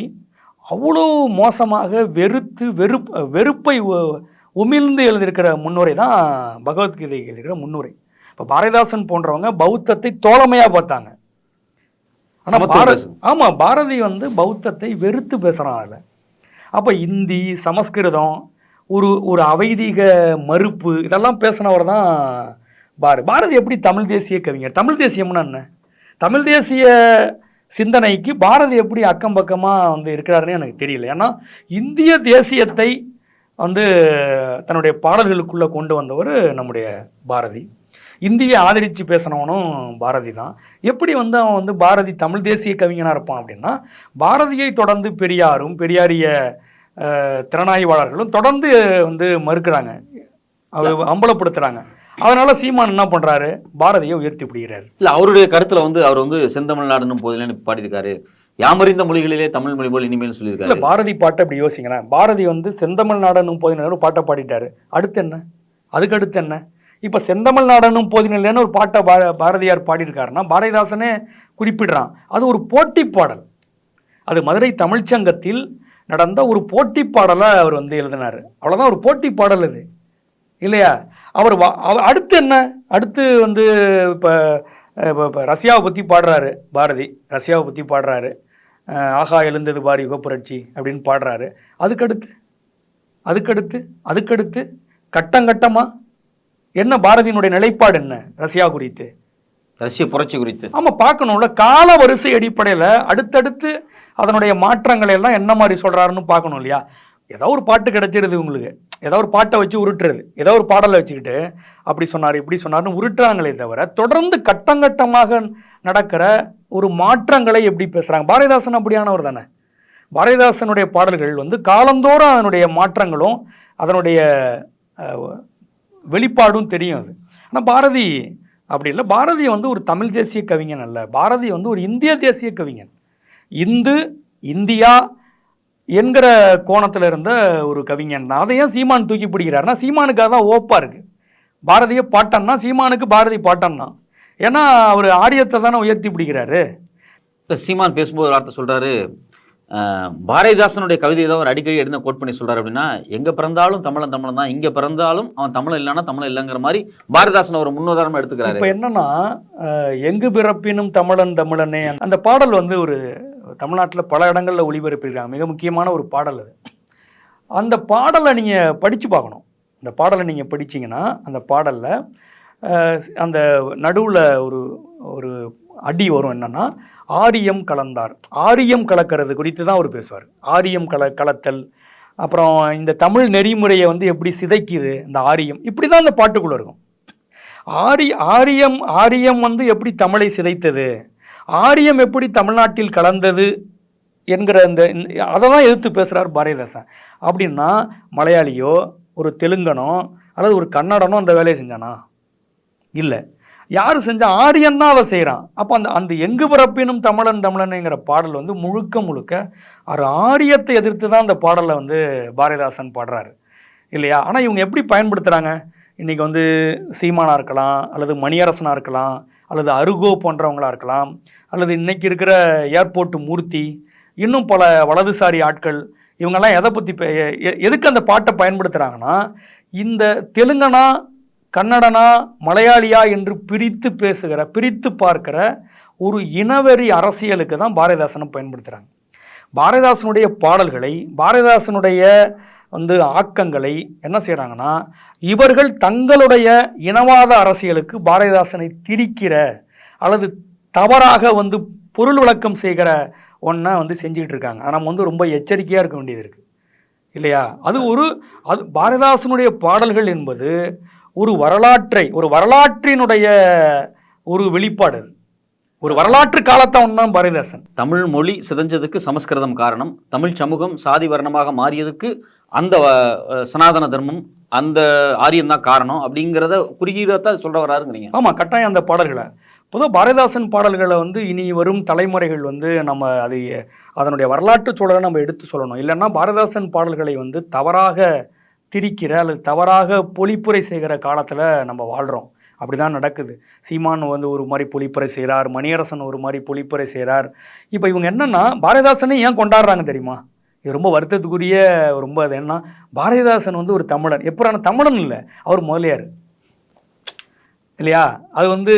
அவ்வளோ மோசமாக வெறுப்பை உமிழ்ந்து எழுதியிருக்கிற முன்னுரை தான் பகவத்கீதைக்கு எழுதியிருக்கிற முன்னுரை. இப்போ பாரதிதாசன் போன்றவங்க பௌத்தத்தை தோழமையாக பார்த்தாங்க. ஆனால் ஆமாம், பாரதி வந்து பௌத்தத்தை வெறுத்து பேசுகிறான் அதில். அப்போ இந்தி, சமஸ்கிருதம், ஒரு அவைதீக மறுப்பு, இதெல்லாம் பேசினவர் தான் பாரதி. எப்படி தமிழ் தேசிய கவிஞர்? தமிழ் தேசியம்னா என்ன? தமிழ் தேசிய சிந்தனைக்கு பாரதி எப்படி அக்கம் பக்கமாக வந்து இருக்கிறாருன்னு எனக்கு தெரியல. ஏன்னா இந்திய தேசியத்தை வந்து தன்னுடைய பாடல்களுக்குள்ளே கொண்டு வந்தவர் நம்முடைய பாரதி. இந்தியை ஆதரித்து பேசினவனும் பாரதி தான். எப்படி வந்து அவன் வந்து பாரதி தமிழ் தேசிய கவிஞனாக இருப்பான் அப்படின்னா, பாரதியை தொடர்ந்து பெரியாரும் பெரியாரிய திறனாய்வாளர்களும் தொடர்ந்து வந்து மறுக்கிறாங்க, அம்பலப்படுத்துகிறாங்க. அதனால சீமான் என்ன பண்றாரு? பாரதியை உயர்த்தி பிடிக்கிறாரு. இல்ல, அவருடைய கருத்துல வந்து அவர் வந்து செந்தமிழ்நாடுன்னு போதிலே பாடியிருக்காரு, யாமறிந்த மொழிகளிலே தமிழ் மொழி போல் இனிமேல் சொல்லியிருக்காரு. இல்ல, பாரதி பாட்டை அப்படி யோசிங்களேன். பாரதி வந்து செந்தமிழ்நாடுன்னு போதினு பாட்டை பாடிட்டாரு. அடுத்து என்ன? அதுக்கு அடுத்து என்ன? இப்ப செந்தமிழ்நாடுன்னு போதினில்லைன்னு ஒரு பாட்டை பாரதியார் பாடியிருக்காருன்னா பாரதிதாசனே குறிப்பிடுறான். அது ஒரு போட்டி பாடல். அது மதுரை தமிழ்ச்சங்கத்தில் நடந்த ஒரு போட்டி பாடலை அவர் வந்து எழுதினார். அவ்வளோதான், ஒரு போட்டி பாடல் அது இல்லையா? அவர் அடுத்து என்ன? அடுத்து வந்து இப்போ ரஷ்யாவை பற்றி பாடுறாரு பாரதி. ரஷ்யாவை பற்றி பாடுறாரு, ஆகா எழுந்தது பாரி யுகப்புரட்சி அப்படின்னு பாடுறாரு. அதுக்கடுத்து கட்டமாக என்ன பாரதியினுடைய நிலைப்பாடு என்ன ரஷ்யா குறித்து, ரஷ்ய புரட்சி குறித்து? ஆமாம், பார்க்கணும்ல. கால வரிசை அடிப்படையில் அடுத்தடுத்து அதனுடைய மாற்றங்களை எல்லாம் என்ன மாதிரி சொல்கிறாருன்னு பார்க்கணும் இல்லையா? ஏதோ ஒரு பாட்டு கிடைச்சிருது உங்களுக்கு, ஏதோ ஒரு பாட்டை வச்சு உருட்டுறது, ஏதோ ஒரு பாடலை வச்சுக்கிட்டு அப்படி சொன்னார் இப்படி சொன்னார்னு உருட்டுறாங்களே தவிர தொடர்ந்து கட்டங்கட்டமாக நடக்கிற ஒரு மாற்றங்களை எப்படி பேசுகிறாங்க? பாரதிதாசன் அப்படியானவர் தானே. பாரதிதாசனுடைய பாடல்கள் வந்து காலந்தோறும் அதனுடைய மாற்றங்களும் அதனுடைய வெளிப்பாடும் தெரியும் அது. ஆனால் பாரதி அப்படி இல்லை. பாரதி வந்து ஒரு தமிழ் தேசிய கவிஞன் அல்ல. பாரதி வந்து ஒரு இந்திய தேசிய கவிஞன். இந்தியா என்கிற கோணத்தில் இருந்த ஒரு கவிஞன் தான். அதையும் சீமான் தூக்கி பிடிக்கிறாருன்னா சீமானுக்கு அதான் ஓப்பா இருக்கு. பாரதிய பாட்டன்னா சீமானுக்கு பாரதி பாட்டன் தான். ஏன்னா அவர் ஆரியத்தை தானே உயர்த்தி பிடிக்கிறாரு. இப்போ சீமான் பேசும்போது ஒரு வார்த்தை சொல்றாரு, பாரதிதாசனுடைய கவிதையை தான் அவர் அடிக்கடி எடுத்து கோட் பண்ணி சொல்றாரு. அப்படின்னா, எங்க பிறந்தாலும் தமிழன் தான், இங்க பிறந்தாலும் அவன் தமிழன் இல்லைன்னா தமிழன் இல்லைங்கிற மாதிரி பாரதிதாசன் ஒரு முன்னுதாரணம் எடுத்துக்கிறாரு. இப்போ என்னன்னா, எங்கு பிறப்பினும் தமிழனே அந்த பாடல் வந்து ஒரு தமிழ்நாட்டில் பல இடங்களில் ஒளிபரப்பிருக்காங்க. மிக முக்கியமான ஒரு பாடல் அது. அந்த பாடலை நீங்கள் படித்து பார்க்கணும். அந்த பாடலை நீங்கள் படிச்சிங்கன்னா அந்த பாடலில் அந்த நடுவில் ஒரு அடி வரும். என்னன்னா, ஆரியம் கலந்தார். ஆரியம் கலக்கிறது குறித்து தான் அவர் பேசுவார். ஆரியம் கலத்தல், அப்புறம் இந்த தமிழ் நெறிமுறையை வந்து எப்படி சிதைக்குது இந்த ஆரியம், இப்படி தான் அந்த பாட்டுக்குள்ளே இருக்கும். ஆரியம் வந்து எப்படி தமிழை சிதைத்தது, ஆரியம் எப்படி தமிழ்நாட்டில் கலந்தது என்கிற அதை தான் எதிர்த்து பேசுகிறார் பாரதிதாசன். அப்படின்னா மலையாளியோ ஒரு தெலுங்கனோ அல்லது ஒரு கன்னடனோ அந்த வேலையை செஞ்சானா? இல்லை. யார் செஞ்சா? ஆரியன் தான் அதை செய்கிறான். அப்போ அந்த எங்கு பிறப்பினும் தமிழன்ங்கிற பாடல் வந்து முழுக்க ஆரியத்தை எதிர்த்து தான் அந்த பாடலை வந்து பாரதிதாசன் பாடுறாரு இல்லையா? ஆனால் இவங்க எப்படி பயன்படுத்துகிறாங்க? இன்றைக்கி வந்து சீமானாக இருக்கலாம், அல்லது மணியரசனாக இருக்கலாம், அல்லது அருகோ போன்றவங்களாக இருக்கலாம், அல்லது இன்றைக்கி இருக்கிற ஏர்போர்ட் மூர்த்தி, இன்னும் பல வலதுசாரி ஆட்கள், இவங்கெல்லாம் எதை பற்றி எதுக்கு அந்த பாட்டை பயன்படுத்துகிறாங்கன்னா, இந்த தெலுங்கனா கன்னடனா மலையாளியா என்று பிரித்து பார்க்கிற ஒரு இனவெறி அரசியலுக்கு தான் பாரதிதாசனை பயன்படுத்துகிறாங்க. பாரதிதாசனுடைய பாடல்களை, பாரதிதாசனுடைய வந்து ஆக்கங்களை என்ன செய்கிறாங்கன்னா, இவர்கள் தங்களுடைய இனவாத அரசியலுக்கு பாரதிதாசனை திரிக்கிற அல்லது தவறாக வந்து பொருள் விளக்கம் செய்கிற ஒன்றை வந்து செஞ்சுக்கிட்டு இருக்காங்க. நம்ம வந்து ரொம்ப எச்சரிக்கையாக இருக்க வேண்டியது இருக்குது இல்லையா? அது பாரதிதாசனுடைய பாடல்கள் என்பது ஒரு வரலாற்றினுடைய ஒரு வெளிப்பாடு. ஒரு வரலாற்று காலத்தை ஒன்றான் பாரதிதாசன். தமிழ் மொழி சிதைஞ்சதுக்கு சமஸ்கிருதம் காரணம், தமிழ் சமூகம் சாதி வர்ணமாக மாறியதுக்கு அந்த சனாதன தர்மம், அந்த ஆரியம் தான் காரணம் அப்படிங்கிறத குறுகியதான் சொல்ல வராருங்கிறீங்க. ஆமாம், கட்டாயம் அந்த பாடல்களை பொதுவாக பாரதிதாசன் பாடல்களை வந்து இனி வரும் தலைமுறைகள் வந்து நம்ம அதை அதனுடைய வரலாற்று சூழலை நம்ம எடுத்து சொல்லணும். இல்லைன்னா பாரதிதாசன் பாடல்களை வந்து தவறாக திரிக்கிற அல்லது தவறாக பொழிப்புரை செய்கிற காலத்தில் நம்ம வாழ்கிறோம். அப்படி தான் நடக்குது. சீமான் வந்து ஒரு மாதிரி பொழிப்புரை செய்கிறார், மணியரசன் ஒரு மாதிரி பொழிப்புரை செய்கிறார். இப்போ இவங்க என்னென்னா பாரதிதாசனை ஏன் கொண்டாடுறாங்க தெரியுமா? இது ரொம்ப வருத்தத்துக்குரிய ரொம்ப அது என்ன, பாரதிதாசன் வந்து ஒரு தமிழன். எப்படான தமிழன் இல்லை, அவர் முதலியார் இல்லையா? அது வந்து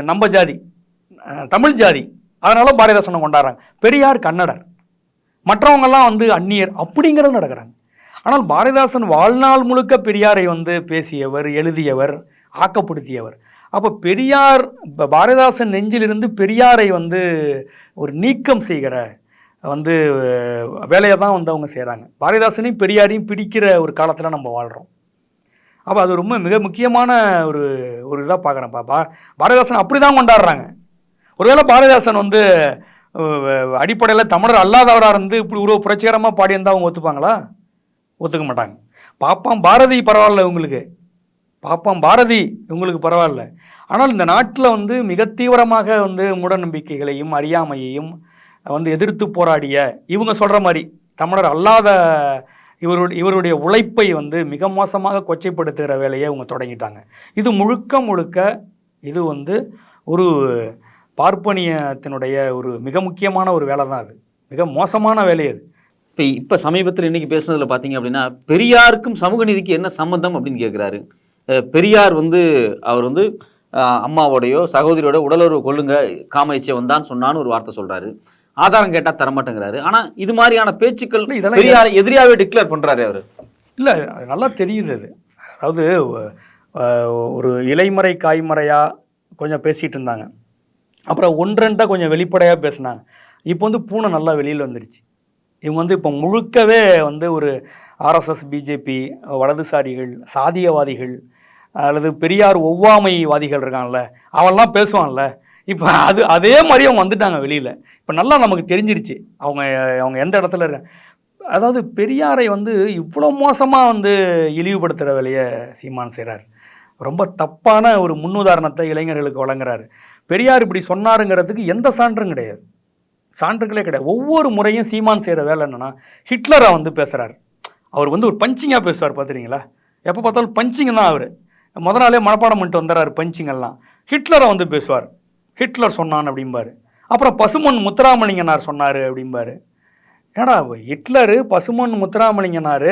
நம்ம ஜாதி, தமிழ் ஜாதி, அதனால பாரதிதாசனை கொண்டாடுறாங்க. பெரியார் கன்னடர், மற்றவங்கெல்லாம் வந்து அந்நியர் அப்படிங்கிறது நடக்கிறாங்க. ஆனால் பாரதிதாசன் வாழ்நாள் முழுக்க பெரியாரை வந்து பேசியவர், எழுதியவர், ஆக்கப்படுத்தியவர். அப்போ பெரியார் பாரதிதாசன் நெஞ்சிலிருந்து பெரியாரை வந்து ஒரு நீக்கம் செய்கிற வந்து வேலையை தான் வந்து அவங்க செய்கிறாங்க. பாரதிதாசனையும் பெரியாரையும் பிடிக்கிற ஒரு காலத்தில் நம்ம வாழ்கிறோம். அப்போ அது ரொம்ப மிக முக்கியமான ஒரு ஒரு இதாக பார்க்குறேன்ப்பா. பாரதிதாசன் அப்படி தான் கொண்டாடுறாங்க. ஒருவேளை பாரதிதாசன் வந்து அடிப்படையில் தமிழர் அல்லாதவராக இருந்து இப்படி ஒரு புரட்சிகரமாக பாடியிருந்தால் அவங்க ஒத்துப்பாங்களா? ஒத்துக்க மாட்டாங்க. பாப்பாம் பாரதி பரவாயில்ல உங்களுக்கு, பாப்பாம் பாரதி உங்களுக்கு பரவாயில்ல. ஆனால் இந்த நாட்டில் வந்து மிக தீவிரமாக வந்து மூடநம்பிக்கைகளையும் அறியாமையையும் வந்து எதிர்த்து போராடிய இவங்க சொல்கிற மாதிரி தமிழர் அல்லாத இவருடைய உழைப்பை வந்து மிக மோசமாக கொச்சைப்படுத்துகிற வேலையை இவங்க தொடங்கிட்டாங்க. இது முழுக்க இது வந்து ஒரு பார்ப்பனியத்தினுடைய ஒரு மிக முக்கியமான ஒரு வேலை தான். அது மிக மோசமான வேலை. அது இப்போ சமீபத்தில் இன்னைக்கு பேசுனதுல பார்த்தீங்க அப்படின்னா, பெரியாருக்கும் சமூக நீதிக்கு என்ன சம்பந்தம் அப்படின்னு கேட்குறாரு. பெரியார் வந்து அவர் வந்து அம்மாவோடையோ சகோதரியோட உடலுறவு கொள்ளுங்க காம இச்சை வந்தான்னு சொன்னான்னு ஒரு வார்த்தை சொல்றாரு. ஆதாரம் கேட்டால் தரமாட்டேங்கிறாரு. ஆனால் இது மாதிரியான பேச்சுக்கள் இதெல்லாம் பெரியாரை எதிரியாவே டிக்ளேர் பண்ணுறாரு அவர். இல்லை, அது நல்லா தெரியுது. அது அதாவது ஒரு இலைமறை காய்மறையாக கொஞ்சம் பேசிகிட்டு இருந்தாங்க, அப்புறம் ஒன்றெண்டா கொஞ்சம் வெளிப்படையாக பேசினாங்க. இப்போ வந்து பூனை நல்லா வெளியில் வந்துருச்சு. இவங்க வந்து இப்போ முழுக்கவே வந்து ஒரு ஆர்எஸ்எஸ், பிஜேபி, வலதுசாரிகள், சாதியவாதிகள் அல்லது பெரியார் ஒவ்வாமைவாதிகள் இருக்காங்கல்ல, அவெல்லாம் பேசுவாங்கல்ல, இப்போ அதே மாதிரி அவங்க வந்துட்டாங்க வெளியில். இப்போ நல்லா நமக்கு தெரிஞ்சிருச்சு அவங்க எந்த இடத்துல இருக்காங்க. அதாவது பெரியாரை வந்து இவ்வளோ மோசமாக வந்து இழிவுபடுத்துகிற வேலையை சீமான் செய்கிறார். ரொம்ப தப்பான ஒரு முன்னுதாரணத்தை இளைஞர்களுக்கு வழங்குறாரு. பெரியார் இப்படி சொன்னாருங்கிறதுக்கு எந்த சான்றும் கிடையாது, சான்றுகளே கிடையாது. ஒவ்வொரு முறையும் சீமான் செய்கிற வேலை என்னென்னா ஹிட்லரை வந்து பேசுகிறார். அவர் வந்து ஒரு பஞ்சிங்காக பேசுவார், பார்த்துறீங்களா? எப்போ பார்த்தாலும் பஞ்சிங் தான். அவர் முதல் நாளே மனப்பாடம் பண்ணிட்டு வந்துடுறாரு பஞ்சிங்கெல்லாம். ஹிட்லரை வந்து பேசுவார், ஹிட்லர் சொன்னான் அப்படிம்பார். அப்புறம் பசுமன் முத்துராமலிங்கனார் சொன்னார் அப்படிம்பார். ஏன்னா ஹிட்லரு, பசுமன் முத்துராமலிங்கனார்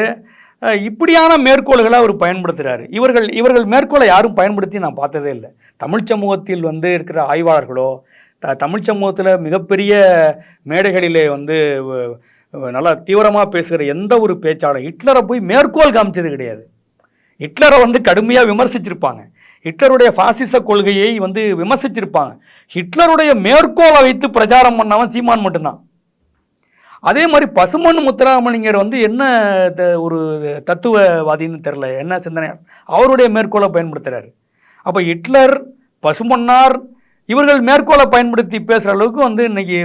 இப்படியான மேற்கோள்களை அவர் பயன்படுத்துகிறாரு. இவர்கள் மேற்கோளை யாரும் பயன்படுத்தி நான் பார்த்ததே இல்லை. தமிழ் சமூகத்தில் வந்து இருக்கிற ஆய்வாளர்களோ தமிழ் சமூகத்தில் மிகப்பெரிய மேடைகளிலே வந்து நல்லா தீவிரமாக பேசுகிற எந்த ஒரு பேச்சாளர் ஹிட்லரை போய் மேற்கோள் காமிச்சது கிடையாது. ஹிட்லரை வந்து கடுமையாக விமர்சிச்சிருப்பாங்க, ஹிட்லருடைய பாசிச கொள்கையை வந்து விமர்சிச்சிருப்பாங்க. ஹிட்லருடைய மேற்கோளை வைத்து பிரச்சாரம் பண்ணவன் சீமான் மட்டும்தான். அதே மாதிரி பசுமன் முத்துராமலிங்கர் வந்து என்ன ஒரு தத்துவவாதின்னு தெரில, என்ன சிந்தனை, அவருடைய மேற்கோளை பயன்படுத்துகிறாரு. அப்போ ஹிட்லர், பசுமன்னார் இவர்கள் மேற்கோளை பயன்படுத்தி பேசுகிற அளவுக்கு வந்து இன்றைக்கி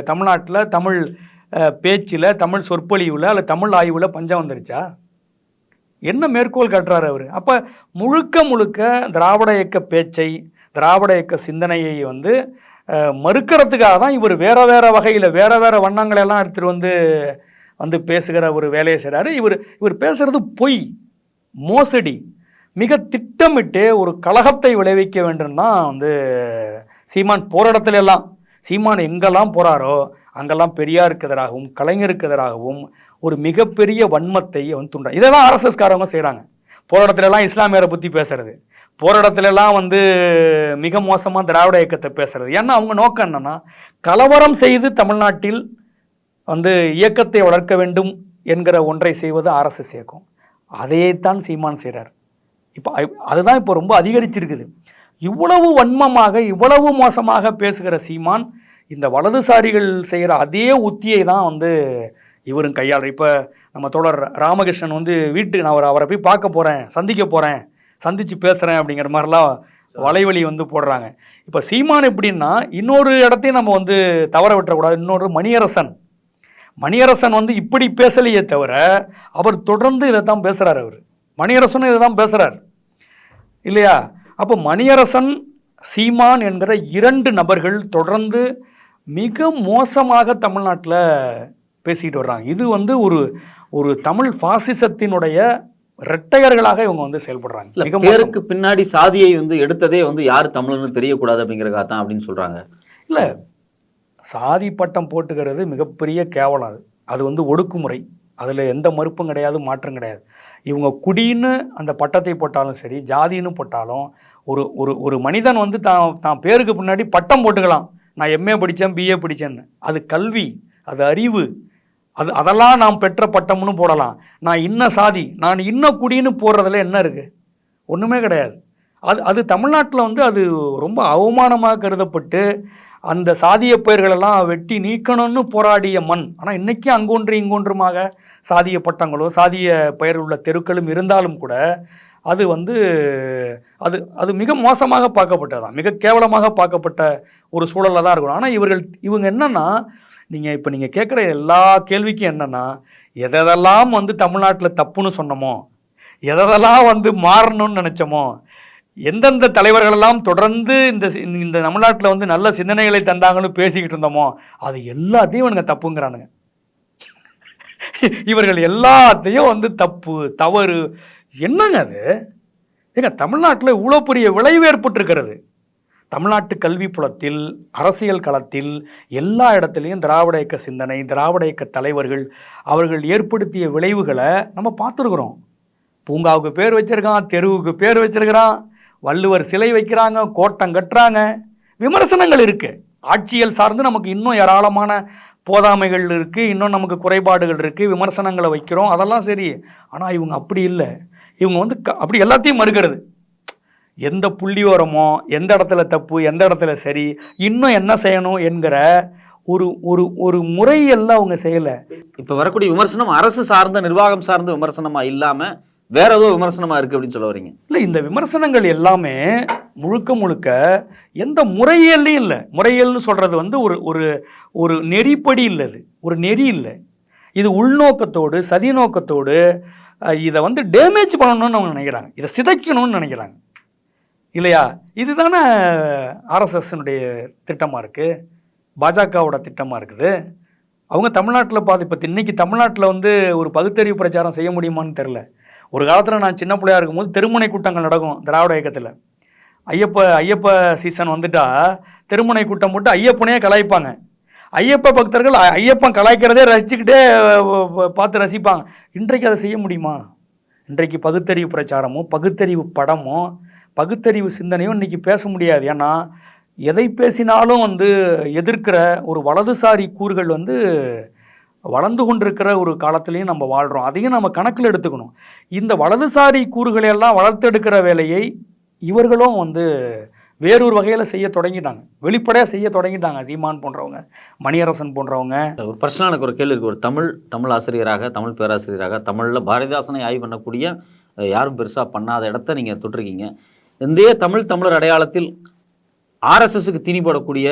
தமிழ்நாட்டில் தமிழ் பேச்சில், தமிழ் சொற்பொழிவில் அல்ல தமிழ் ஆய்வில் பஞ்சம் வந்துருச்சா? என்ன மேற்கோள் காட்டுறாரு அவர்? அப்போ முழுக்க திராவிட இயக்க பேச்சை, திராவிட இயக்க சிந்தனையை வந்து மறுக்கிறதுக்காக தான் இவர் வேறு வகையில் வேறு வண்ணங்களெல்லாம் எடுத்துகிட்டு வந்து பேசுகிற ஒரு வேலையை செய்கிறாரு. இவர் பேசுகிறது பொய், மோசடி, மிக திட்டமிட்டு ஒரு கலகத்தை விளைவிக்க வேண்டும் தான் வந்து சீமான் போராட்டத்துல எல்லாம். சீமான் எங்கெல்லாம் போகிறாரோ அங்கெல்லாம் பெரியாருக்கு எதிராகவும் கலைஞருக்கு எதிராகவும் ஒரு மிகப்பெரிய வன்மத்தை வந்து தூண்டுறாங்க. இதை தான் ஆர்எஸ்எஸ்காரவங்க செய்கிறாங்க. போராட்டத்திலலாம் இஸ்லாமியரை பற்றி பேசுறது, போராட்டத்திலலாம் வந்து மிக மோசமாக திராவிட இயக்கத்தை பேசுறது. ஏன்னா அவங்க நோக்கம் என்னன்னா கலவரம் செய்து தமிழ்நாட்டில் வந்து இயக்கத்தை வளர்க்க வேண்டும் என்கிற ஒன்றை செய்வது ஆர்எஸ்எஸ் இயக்கம். அதைத்தான் சீமான் செய்கிறார். இப்போ அதுதான் இப்போ ரொம்ப அதிகரிச்சிருக்குது. இவ்வளவு வன்மமாக இவ்வளவு மோசமாக பேசுகிற சீமான் இந்த வலதுசாரிகள் செய்கிற அதே உத்தியை தான் வந்து இவரும் கையாளுற. இப்போ நம்ம தோழர் ராமகிருஷ்ணன் வந்து வீட்டுக்கு நான் அவரை போய் பார்க்க போகிறேன், சந்திக்க போகிறேன், சந்தித்து பேசுகிறேன் அப்படிங்கிற மாதிரிலாம் வலைவலி வந்து போடுறாங்க. இப்போ சீமான் எப்படின்னா இன்னொரு இடத்தையும் நம்ம வந்து தவற விட்டுறக்கூடாது. இன்னொரு மணியரசன் வந்து இப்படி பேசலையே தவிர அவர் தொடர்ந்து இதை தான் பேசுகிறார். அவர் மணியரசனும் இதை தான் பேசுகிறார் இல்லையா? அப்போ மணியரசன் சீமான் என்கிற 2 நபர்கள் தொடர்ந்து மிக மோசமாக தமிழ்நாட்டில் பேசிக்கிட்டு வர்றாங்க. இது வந்து ஒரு ஒரு தமிழ் பாசிசத்தினுடைய இரட்டையர்களாக இவங்க வந்து செயல்படுறாங்க. இல்ல, மிக மோசம். பேருக்கு பின்னாடி சாதியை வந்து எடுத்ததே வந்து யார் தமிழன்னு தெரியக்கூடாது அப்படிங்கிறக்காக தான் அப்படின்னு சொல்றாங்க. இல்லை, சாதி பட்டம் போட்டுக்கிறது மிகப்பெரிய கேவலம். அது வந்து ஒடுக்குமுறை. அதில் எந்த மறுப்பும் கிடையாது, மாற்றம் கிடையாது. இவங்க குடின்னு அந்த பட்டத்தை போட்டாலும் சரி, ஜாதின்னு போட்டாலும் ஒரு ஒரு ஒரு மனிதன் வந்து தான் பேருக்கு பின்னாடி பட்டம் போட்டுக்கலாம். நான் எம்ஏ படித்தேன், பிஏ படித்தேன்னு. அது கல்வி, அது அறிவு, அதெல்லாம் நாம் பெற்ற பட்டம்னு போடலாம். நான் இன்ன சாதி, நான் இன்ன குடின்னு போடுறதுல என்ன இருக்குது? ஒன்றுமே கிடையாது. அது தமிழ்நாட்டில் வந்து அது ரொம்ப அவமானமாக கருதப்பட்டு அந்த சாதிய பெயர்களெல்லாம் வெட்டி நீக்கணும்னு போராடிய மண். ஆனால் இன்றைக்கி அங்கொன்று இங்கொன்றுமாக சாதிய பட்டங்களும் சாதிய பெயர் உள்ள தெருக்களும் இருந்தாலும் கூட அது வந்து அது மிக மோசமாக பார்க்கப்பட்டதான், மிக கேவலமாக பார்க்கப்பட்ட ஒரு சூழலில் தான் இருக்கணும். ஆனால் இவங்க என்னென்னா, நீங்கள் கேட்குற எல்லா கேள்விக்கும் என்னென்னா, எதெல்லாம் வந்து தமிழ்நாட்டில் தப்புன்னு சொன்னோமோ, எதெல்லாம் வந்து மாறணும்னு நினச்சோமோ, எந்தெந்த தலைவர்களெல்லாம் தொடர்ந்து இந்த தமிழ்நாட்டில் வந்து நல்ல சிந்தனைகளை தந்தாங்கன்னு பேசிக்கிட்டு இருந்தோமோ, அது எல்லாத்தையும் இவனுங்க தப்புங்கிறானுங்க. இவர்கள் எல்லாத்தையும் வந்து தப்பு, தவறு. என்னங்க அது? ஏங்க, தமிழ்நாட்டில் இவ்வளோ பெரிய விளைவு ஏற்பட்டிருக்கிறது. தமிழ்நாட்டு கல்வி புலத்தில், அரசியல் களத்தில், எல்லா இடத்துலையும் திராவிட இயக்க சிந்தனை, திராவிட இயக்க தலைவர்கள் அவர்கள் ஏற்படுத்திய விளைவுகளை நம்ம பார்த்துருக்குறோம். பூங்காவுக்கு பேர் வச்சிருக்கான், தெருவுக்கு பேர் வச்சிருக்கிறான், வள்ளுவர் சிலை வைக்கிறாங்க, கோட்டம் கட்டுறாங்க, விமர்சனங்கள் இருக்குது. ஆட்சியல் சார்ந்து நமக்கு இன்னும் ஏராளமான போதாமைகள் இருக்குது, இன்னும் நமக்கு குறைபாடுகள் இருக்குது, விமர்சனங்களை வைக்கிறோம், அதெல்லாம் சரி. ஆனால் இவங்க அப்படி இல்லை. இவங்க வந்து அப்படி எல்லாத்தையும் மறுக்கிறது. எந்த புள்ளியோரமோ, எந்த இடத்துல தப்பு, எந்த இடத்துல சரி, இன்னும் என்ன செய்யணும் என்கிற ஒரு ஒரு ஒரு முறையெல்லாம் அவங்க செய்யலை. இப்போ வரக்கூடிய விமர்சனம் அரசு சார்ந்த, நிர்வாகம் சார்ந்த விமர்சனமாக இல்லாமல் வேற ஏதோ விமர்சனமாக இருக்குது அப்படின்னு சொல்ல வரீங்க? இல்லை, இந்த விமர்சனங்கள் எல்லாமே முழுக்க முழுக்க எந்த முறையல்லையும் இல்லை. முறையல்னு சொல்கிறது வந்து ஒரு ஒரு ஒரு நெறிப்படி இல்லை, இது ஒரு நெறி இல்லை. இது உள்நோக்கத்தோடு, சதி நோக்கத்தோடு இதை வந்து டேமேஜ் பண்ணணும்னு அவங்க நினைக்கிறாங்க, இதை சிதைக்கணும்னு நினைக்கிறாங்க இல்லையா? இதுதானே ஆர்எஸ்எஸ்னுடைய திட்டமாக இருக்குது, பாஜகவோட திட்டமாக இருக்குது. அவங்க தமிழ்நாட்டில் இப்போ இன்றைக்கி தமிழ்நாட்டில் வந்து ஒரு பகுத்தறிவு பிரச்சாரம் செய்ய முடியுமான்னு தெரில. ஒரு காலத்தில் நான் சின்ன பிள்ளையாக இருக்கும்போது தெருமுனை கூட்டங்கள் நடக்கும் திராவிட இயக்கத்தில். ஐயப்ப சீசன் வந்துட்டால் தெருமுனை கூட்டம் போட்டு ஐயப்பனையே கலாய்ப்பாங்க. ஐயப்ப பக்தர்கள் ஐயப்பன் கலாய்க்கிறதே ரசிச்சுக்கிட்டே பார்த்து ரசிப்பாங்க. இன்றைக்கு அதை செய்ய முடியுமா? இன்றைக்கு பகுத்தறிவு பிரச்சாரமோ, பகுத்தறிவு படமோ, பகுத்தறிவு சிந்தனையும் இன்றைக்கி பேச முடியாது. ஏன்னா எதை பேசினாலும் வந்து எதிர்க்கிற ஒரு வலதுசாரி கூறுகள் வந்து வளர்ந்து கொண்டிருக்கிற ஒரு காலத்திலையும் நம்ம வாழ்கிறோம். அதையும் நம்ம கணக்கில் எடுத்துக்கணும். இந்த வலதுசாரி கூறுகளையெல்லாம் வளர்த்தெடுக்கிற வேலையை இவர்களும் வந்து வேறொரு வகையில் செய்ய தொடங்கிட்டாங்க, வெளிப்படையாக செய்ய தொடங்கிட்டாங்க. சீமான் போன்றவங்க, மணியரசன் போன்றவங்க. ஒரு பர்சனலாக எனக்கு ஒரு கேள்வி இருக்குது. ஒரு தமிழ் ஆசிரியராக, தமிழ் பேராசிரியராக, தமிழில் பாரதிதாசனை ஆய்வு பண்ணக்கூடிய யாரும் பெருசாக பண்ணாத இடத்த நீங்கள் தொட்டிருக்கீங்க. இந்த தமிழர் அடையாளத்தில் ஆர்எஸ்எஸ்க்கு தீனி போடக்கூடிய,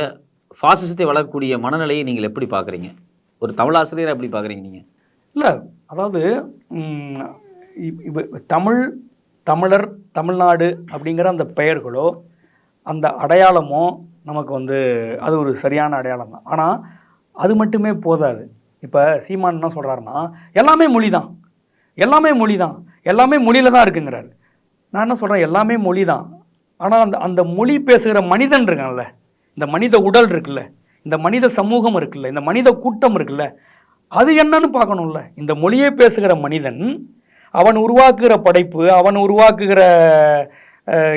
பாசிசத்தை வளர்க்கக்கூடிய மனநிலையை நீங்கள் எப்படி பார்க்குறீங்க? ஒரு தமிழ் ஆசிரியரை எப்படி பார்க்குறீங்க நீங்கள்? இல்லை, அதாவது தமிழர், தமிழ்நாடு அப்படிங்கிற அந்த பெயர்களோ அந்த அடையாளமோ நமக்கு வந்து அது ஒரு சரியான அடையாளம் தான். ஆனால் அது மட்டுமே போதாது. இப்போ சீமான் என்ன சொல்கிறாருன்னா, எல்லாமே மொழி தான், எல்லாமே மொழி தான், எல்லாமே மொழியில் தான் இருக்குங்கிறாரு. நான் என்ன சொல்கிறேன், எல்லாமே மொழி தான். ஆனால் அந்த மொழி பேசுகிற மனிதன் இருக்கான்ல, இந்த மனித உடல் இருக்குல்ல, இந்த மனித சமூகம் இருக்குல்ல, இந்த மனித கூட்டம் இருக்குல்ல, அது என்னன்னு பார்க்கணும்ல. இந்த மொழியை பேசுகிற மனிதன், அவன் உருவாக்குகிற படைப்பு, அவன் உருவாக்குகிற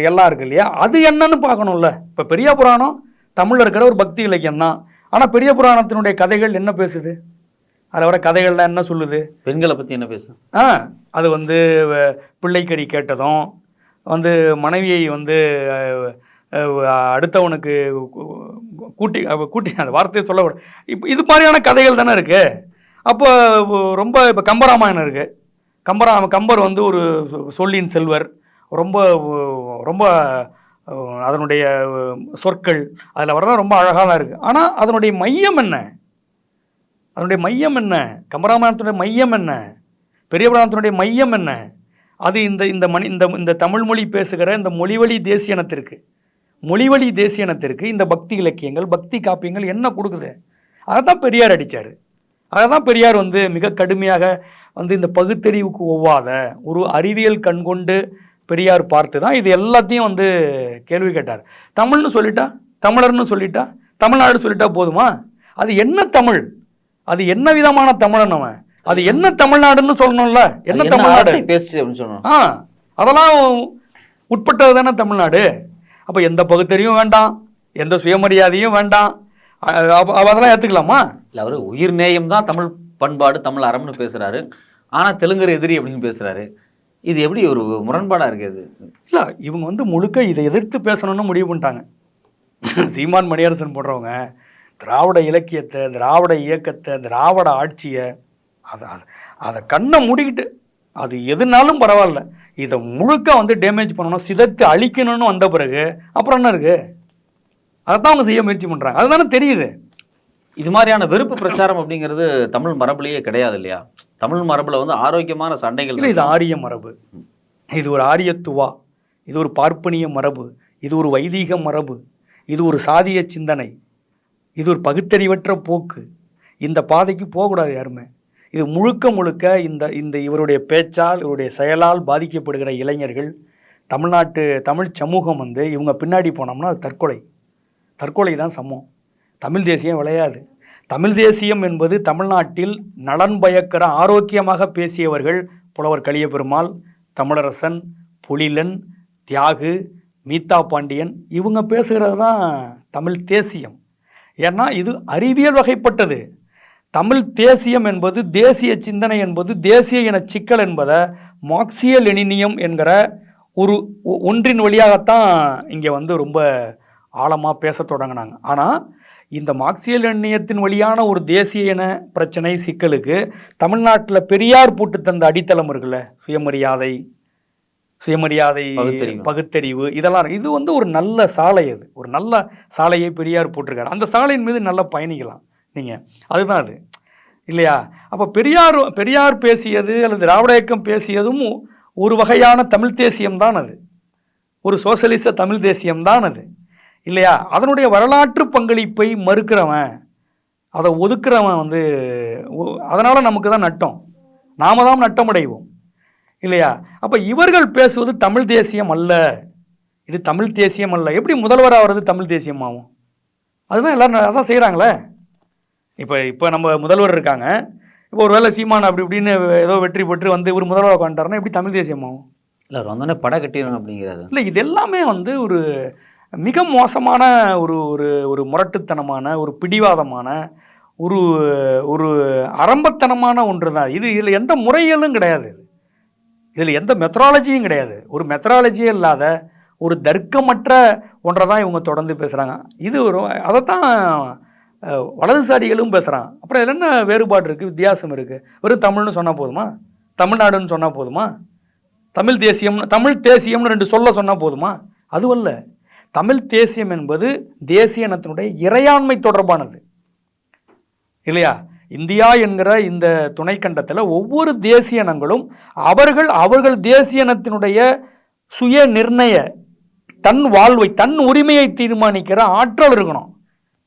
எல்லாம் இருக்கு இல்லையா, அது என்னன்னு பார்க்கணும்ல. இப்போ பெரிய புராணம் தமிழில் இருக்கிற ஒரு பக்தி இலக்கியம் தான். ஆனால் பெரிய புராணத்தினுடைய கதைகள் என்ன பேசுது? அதில் வர கதைகள்லாம் என்ன சொல்லுது? பெண்களை பற்றி என்ன பேசுது? அது வந்து பிள்ளைக்கறி கேட்டதும், வந்து மனைவியை வந்து அடுத்தவனுக்கு கூட்டி அந்த வார்த்தையை சொல்ல. இப்போ இது மாதிரியான கதைகள் தானே இருக்குது. அப்போ ரொம்ப இப்போ கம்பராமாயணம் இருக்குது. கம்பர் வந்து ஒரு சொல்லின் செல்வர். ரொம்ப ரொம்ப அதனுடைய சொற்கள் அதில் வரதான் ரொம்ப அழகாக தான் இருக்குது. ஆனால் அதனுடைய மையம் என்ன? அதனுடைய மையம் என்ன? கம்பராமாயணத்தினுடைய மையம் என்ன? பெரிய புராணத்தினுடைய மையம் என்ன? அது இந்த தமிழ் மொழி பேசுகிற இந்த மொழிவழி தேசியனத்திற்கு மொழிவழி தேசிய இனத்திற்கு இந்த பக்தி இலக்கியங்கள், பக்தி காப்பியங்கள் என்ன கொடுக்குது? அதை தான் பெரியார் அடித்தார். அதை தான் பெரியார் வந்து மிக கடுமையாக வந்து இந்த பகுத்தறிவுக்கு ஒவ்வாத ஒரு அறிவியல் கண்கொண்டு பெரியார் பார்த்து தான் இது எல்லாத்தையும் வந்து கேள்வி கேட்டார். தமிழ்னு சொல்லிட்டா, தமிழர்னு சொல்லிட்டா, தமிழ்நாடு சொல்லிட்டா போதுமா? அது என்ன தமிழ்? அது என்ன விதமான தமிழன் அவன்? அது என்ன தமிழ்நாடுன்னு சொல்லணும்ல? என்ன தமிழ்நாடு பேசு அப்படின்னு சொல்லணும். அதெல்லாம் உட்பட்டது தானே தமிழ்நாடு. அப்போ எந்த பகுத்தறிவும் வேண்டாம், எந்த சுயமரியாதையும் வேண்டாம், அதெல்லாம் ஏற்றுக்கலாமா? இல்லை, அவர் உயிர் நேயம் தான் தமிழ் பண்பாடு, தமிழ் அறம்னு பேசுகிறாரு. ஆனால் தெலுங்கர் எதிரி அப்படின்னு பேசுகிறாரு. இது எப்படி ஒரு முரண்பாடாக இருக்குது? இல்லை, இவங்க வந்து முழுக்க இதை எதிர்த்து பேசணும்னு முடிவு பண்ணிட்டாங்க. சீமான் மணியரசன் போடுறவங்க திராவிட இலக்கியத்தை, திராவிட இயக்கத்தை, திராவிட ஆட்சியை அதை கண்ணை மூடிக்கிட்டு அது எதுனாலும் பரவாயில்ல, இதை முழுக்க வந்து டேமேஜ் பண்ணணும், சிதைத்து அழிக்கணும்னு வந்த பிறகு அப்புறம் என்ன இருக்கு? அதைத்தான் அவங்க செய்ய முயற்சி பண்ணுறாங்க. அதுதானே தெரியுது. இது மாதிரியான வெறுப்பு பிரச்சாரம் அப்படிங்கிறது தமிழ் மரபுலேயே கிடையாது இல்லையா? தமிழ் மரபில் வந்து ஆரோக்கியமான சண்டைகள் இல்லை. இது ஆரிய மரபு, இது ஒரு ஆரியத்துவா, இது ஒரு பார்ப்பனிய மரபு, இது ஒரு வைதீக மரபு, இது ஒரு சாதிய சிந்தனை, இது ஒரு பகுத்தறிவற்ற போக்கு. இந்த பாதைக்கு போகக்கூடாது யாருமே. இது முழுக்க முழுக்க இந்த இவருடைய பேச்சால், இவருடைய செயலால் பாதிக்கப்படுகிற இளைஞர்கள், தமிழ் சமூகம் வந்து இவங்க பின்னாடி போனோம்னா அது தற்கொலை தான் சமம். தமிழ் தேசியம் விளையாது. தமிழ் தேசியம் என்பது தமிழ்நாட்டில் நலன் பயக்கிற ஆரோக்கியமாக பேசியவர்கள் புலவர் கலியபெருமாள், தமிழரசன், புலிலன், தியாகு, மீத்தா பாண்டியன், இவங்க பேசுகிறது தான் தமிழ் தேசியம். ஏன்னா இது அறிவியல் வகைப்பட்டது. தமிழ் தேசியம் என்பது, தேசிய சிந்தனை என்பது, தேசிய இன சிக்கல் என்பதை மார்க்சிய லெனினியம் என்கிற ஒன்றின் வழியாகத்தான் இங்கே வந்து ரொம்ப ஆழமாக பேச தொடங்கினாங்க. ஆனால் இந்த மார்க்சிய லெனினியத்தின் வழியான ஒரு தேசிய இன பிரச்சனை சிக்கலுக்கு தமிழ்நாட்டில் பெரியார் போட்டு தந்த அடித்தளம் இருக்குல்ல, சுயமரியாதை, பகுத்தறிவு, இதெல்லாம் இது வந்து ஒரு நல்ல சாலை. அது ஒரு நல்ல சாலையை பெரியார் போட்டிருக்காரு. அந்த சாலையின் மீது நல்லா பயணிக்கலாம் நீங்கள். அதுதான் அது இல்லையா? அப்போ பெரியார் பேசியது அல்லது திராவிட இயக்கம் பேசியதும் ஒரு வகையான தமிழ் தேசியம்தான். அது ஒரு சோசியலிச தமிழ் தேசியம்தான் அது இல்லையா? அதனுடைய வரலாற்று பங்களிப்பை மறுக்கிறவன், அதை ஒதுக்குறவன் வந்து அதனால் நமக்கு தான் நட்டம், நாம தான் நட்டமடைவோம் இல்லையா? அப்போ இவர்கள் பேசுவது தமிழ் தேசியம் அல்ல, இது தமிழ் தேசியம் அல்ல. எப்படி முதல்வர் ஆகிறது தமிழ் தேசியமாகும்? அதுதான் எல்லாரும் அதான் செய்கிறாங்களே. இப்போ நம்ம முதல்வர் இருக்காங்க, இப்போ ஒரு வேளை சீமான் அப்படி இப்படின்னு ஏதோ வெற்றி பெற்று வந்து ஒரு முதல்வர் உட்காந்துட்டாருன்னா எப்படி தமிழ் தேசியமாகும்? இல்லை, அவர் வந்தோடனே படை கட்டிடணும் அப்படிங்கிறது இல்லை. இது எல்லாமே வந்து ஒரு மிக மோசமான ஒரு முரட்டுத்தனமான, ஒரு பிடிவாதமான, ஒரு அரம்பத்தனமான ஒன்று தான் இது. இதில் எந்த முறைகளும் கிடையாது, இதில் எந்த மெத்தடாலஜியும் கிடையாது. ஒரு மெத்தடாலஜியே இல்லாத ஒரு தர்க்கமற்ற ஒன்றை தான் இவங்க தொடர்ந்து பேசுகிறாங்க. இது அதைத்தான் வலதுசாரிகளும் பேசுகிறான். அப்புறம் இதில் என்ன வேறுபாடு இருக்குது, வித்தியாசம் இருக்குது? வெறும் தமிழ்னு சொன்னால் போதுமா? தமிழ்நாடுன்னு சொன்னால் போதுமா? தமிழ் தேசியம்னு 2 சொன்னால் போதுமா? அதுவல்ல. தமிழ் தேசியம் என்பது தேசிய இனத்தினுடைய இறையாண்மை தொடர்பானது இல்லையா? இந்தியா என்கிற இந்த துணைக்கண்டத்தில் ஒவ்வொரு தேசிய இனங்களும் அவர்கள் தேசிய இனத்தினுடைய சுய நிர்ணய, தன் வாழ்வை, தன் உரிமையை தீர்மானிக்கிற ஆற்றல் இருக்கணும்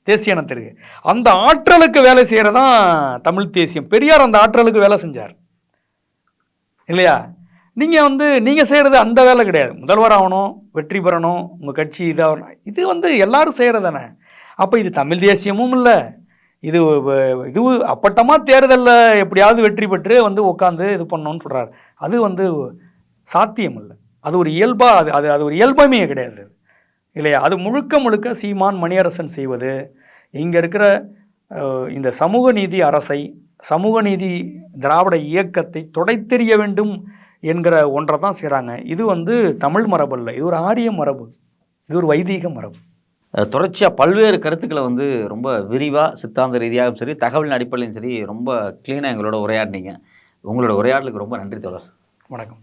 தேசிய இனத்திற்கு. அந்த ஆற்றலுக்கு வேலை செய்கிறதான் தமிழ் தேசியம். பெரியார் அந்த ஆற்றலுக்கு வேலை செஞ்சார் இல்லையா? நீங்கள் செய்கிறது அந்த வேலை கிடையாது. முதல்வர் ஆகணும், வெற்றி பெறணும், உங்கள் கட்சி இதாகணும், இது வந்து எல்லாரும் செய்கிறது தானே. அப்போ இது தமிழ் தேசியமும் இல்லை, இது அப்பட்டமாக தேர்தலில் எப்படியாவது வெற்றி பெற்று வந்து உட்காந்து இது பண்ணணும்னு சொல்கிறார். அது வந்து சாத்தியம் இல்லை. அது ஒரு இயல்பாக, அது ஒரு இயல்பமையே கிடையாது இல்லையா? அது முழுக்க சீமான் மணியரசன் செய்வது இங்கே இருக்கிற இந்த சமூக நீதி அரசை, சமூக நீதி திராவிட இயக்கத்தை தொடைத்தெறிய வேண்டும் என்கிற ஒன்றை தான் செய்கிறாங்க. இது வந்து தமிழ் மரபு இல்லை, இது ஒரு ஆரிய மரபு, இது ஒரு வைதீக மரபு. தொடர்ச்சியாக பல்வேறு கருத்துக்களை வந்து ரொம்ப விரிவாக சித்தாந்த ரீதியாகவும் சரி, தகவலின் அடிப்படையிலும் சரி ரொம்ப க்ளீனாக எங்களோட உரையாடினீங்க. உங்களோட உரையாடலுக்கு ரொம்ப நன்றி தோழர். வணக்கம்.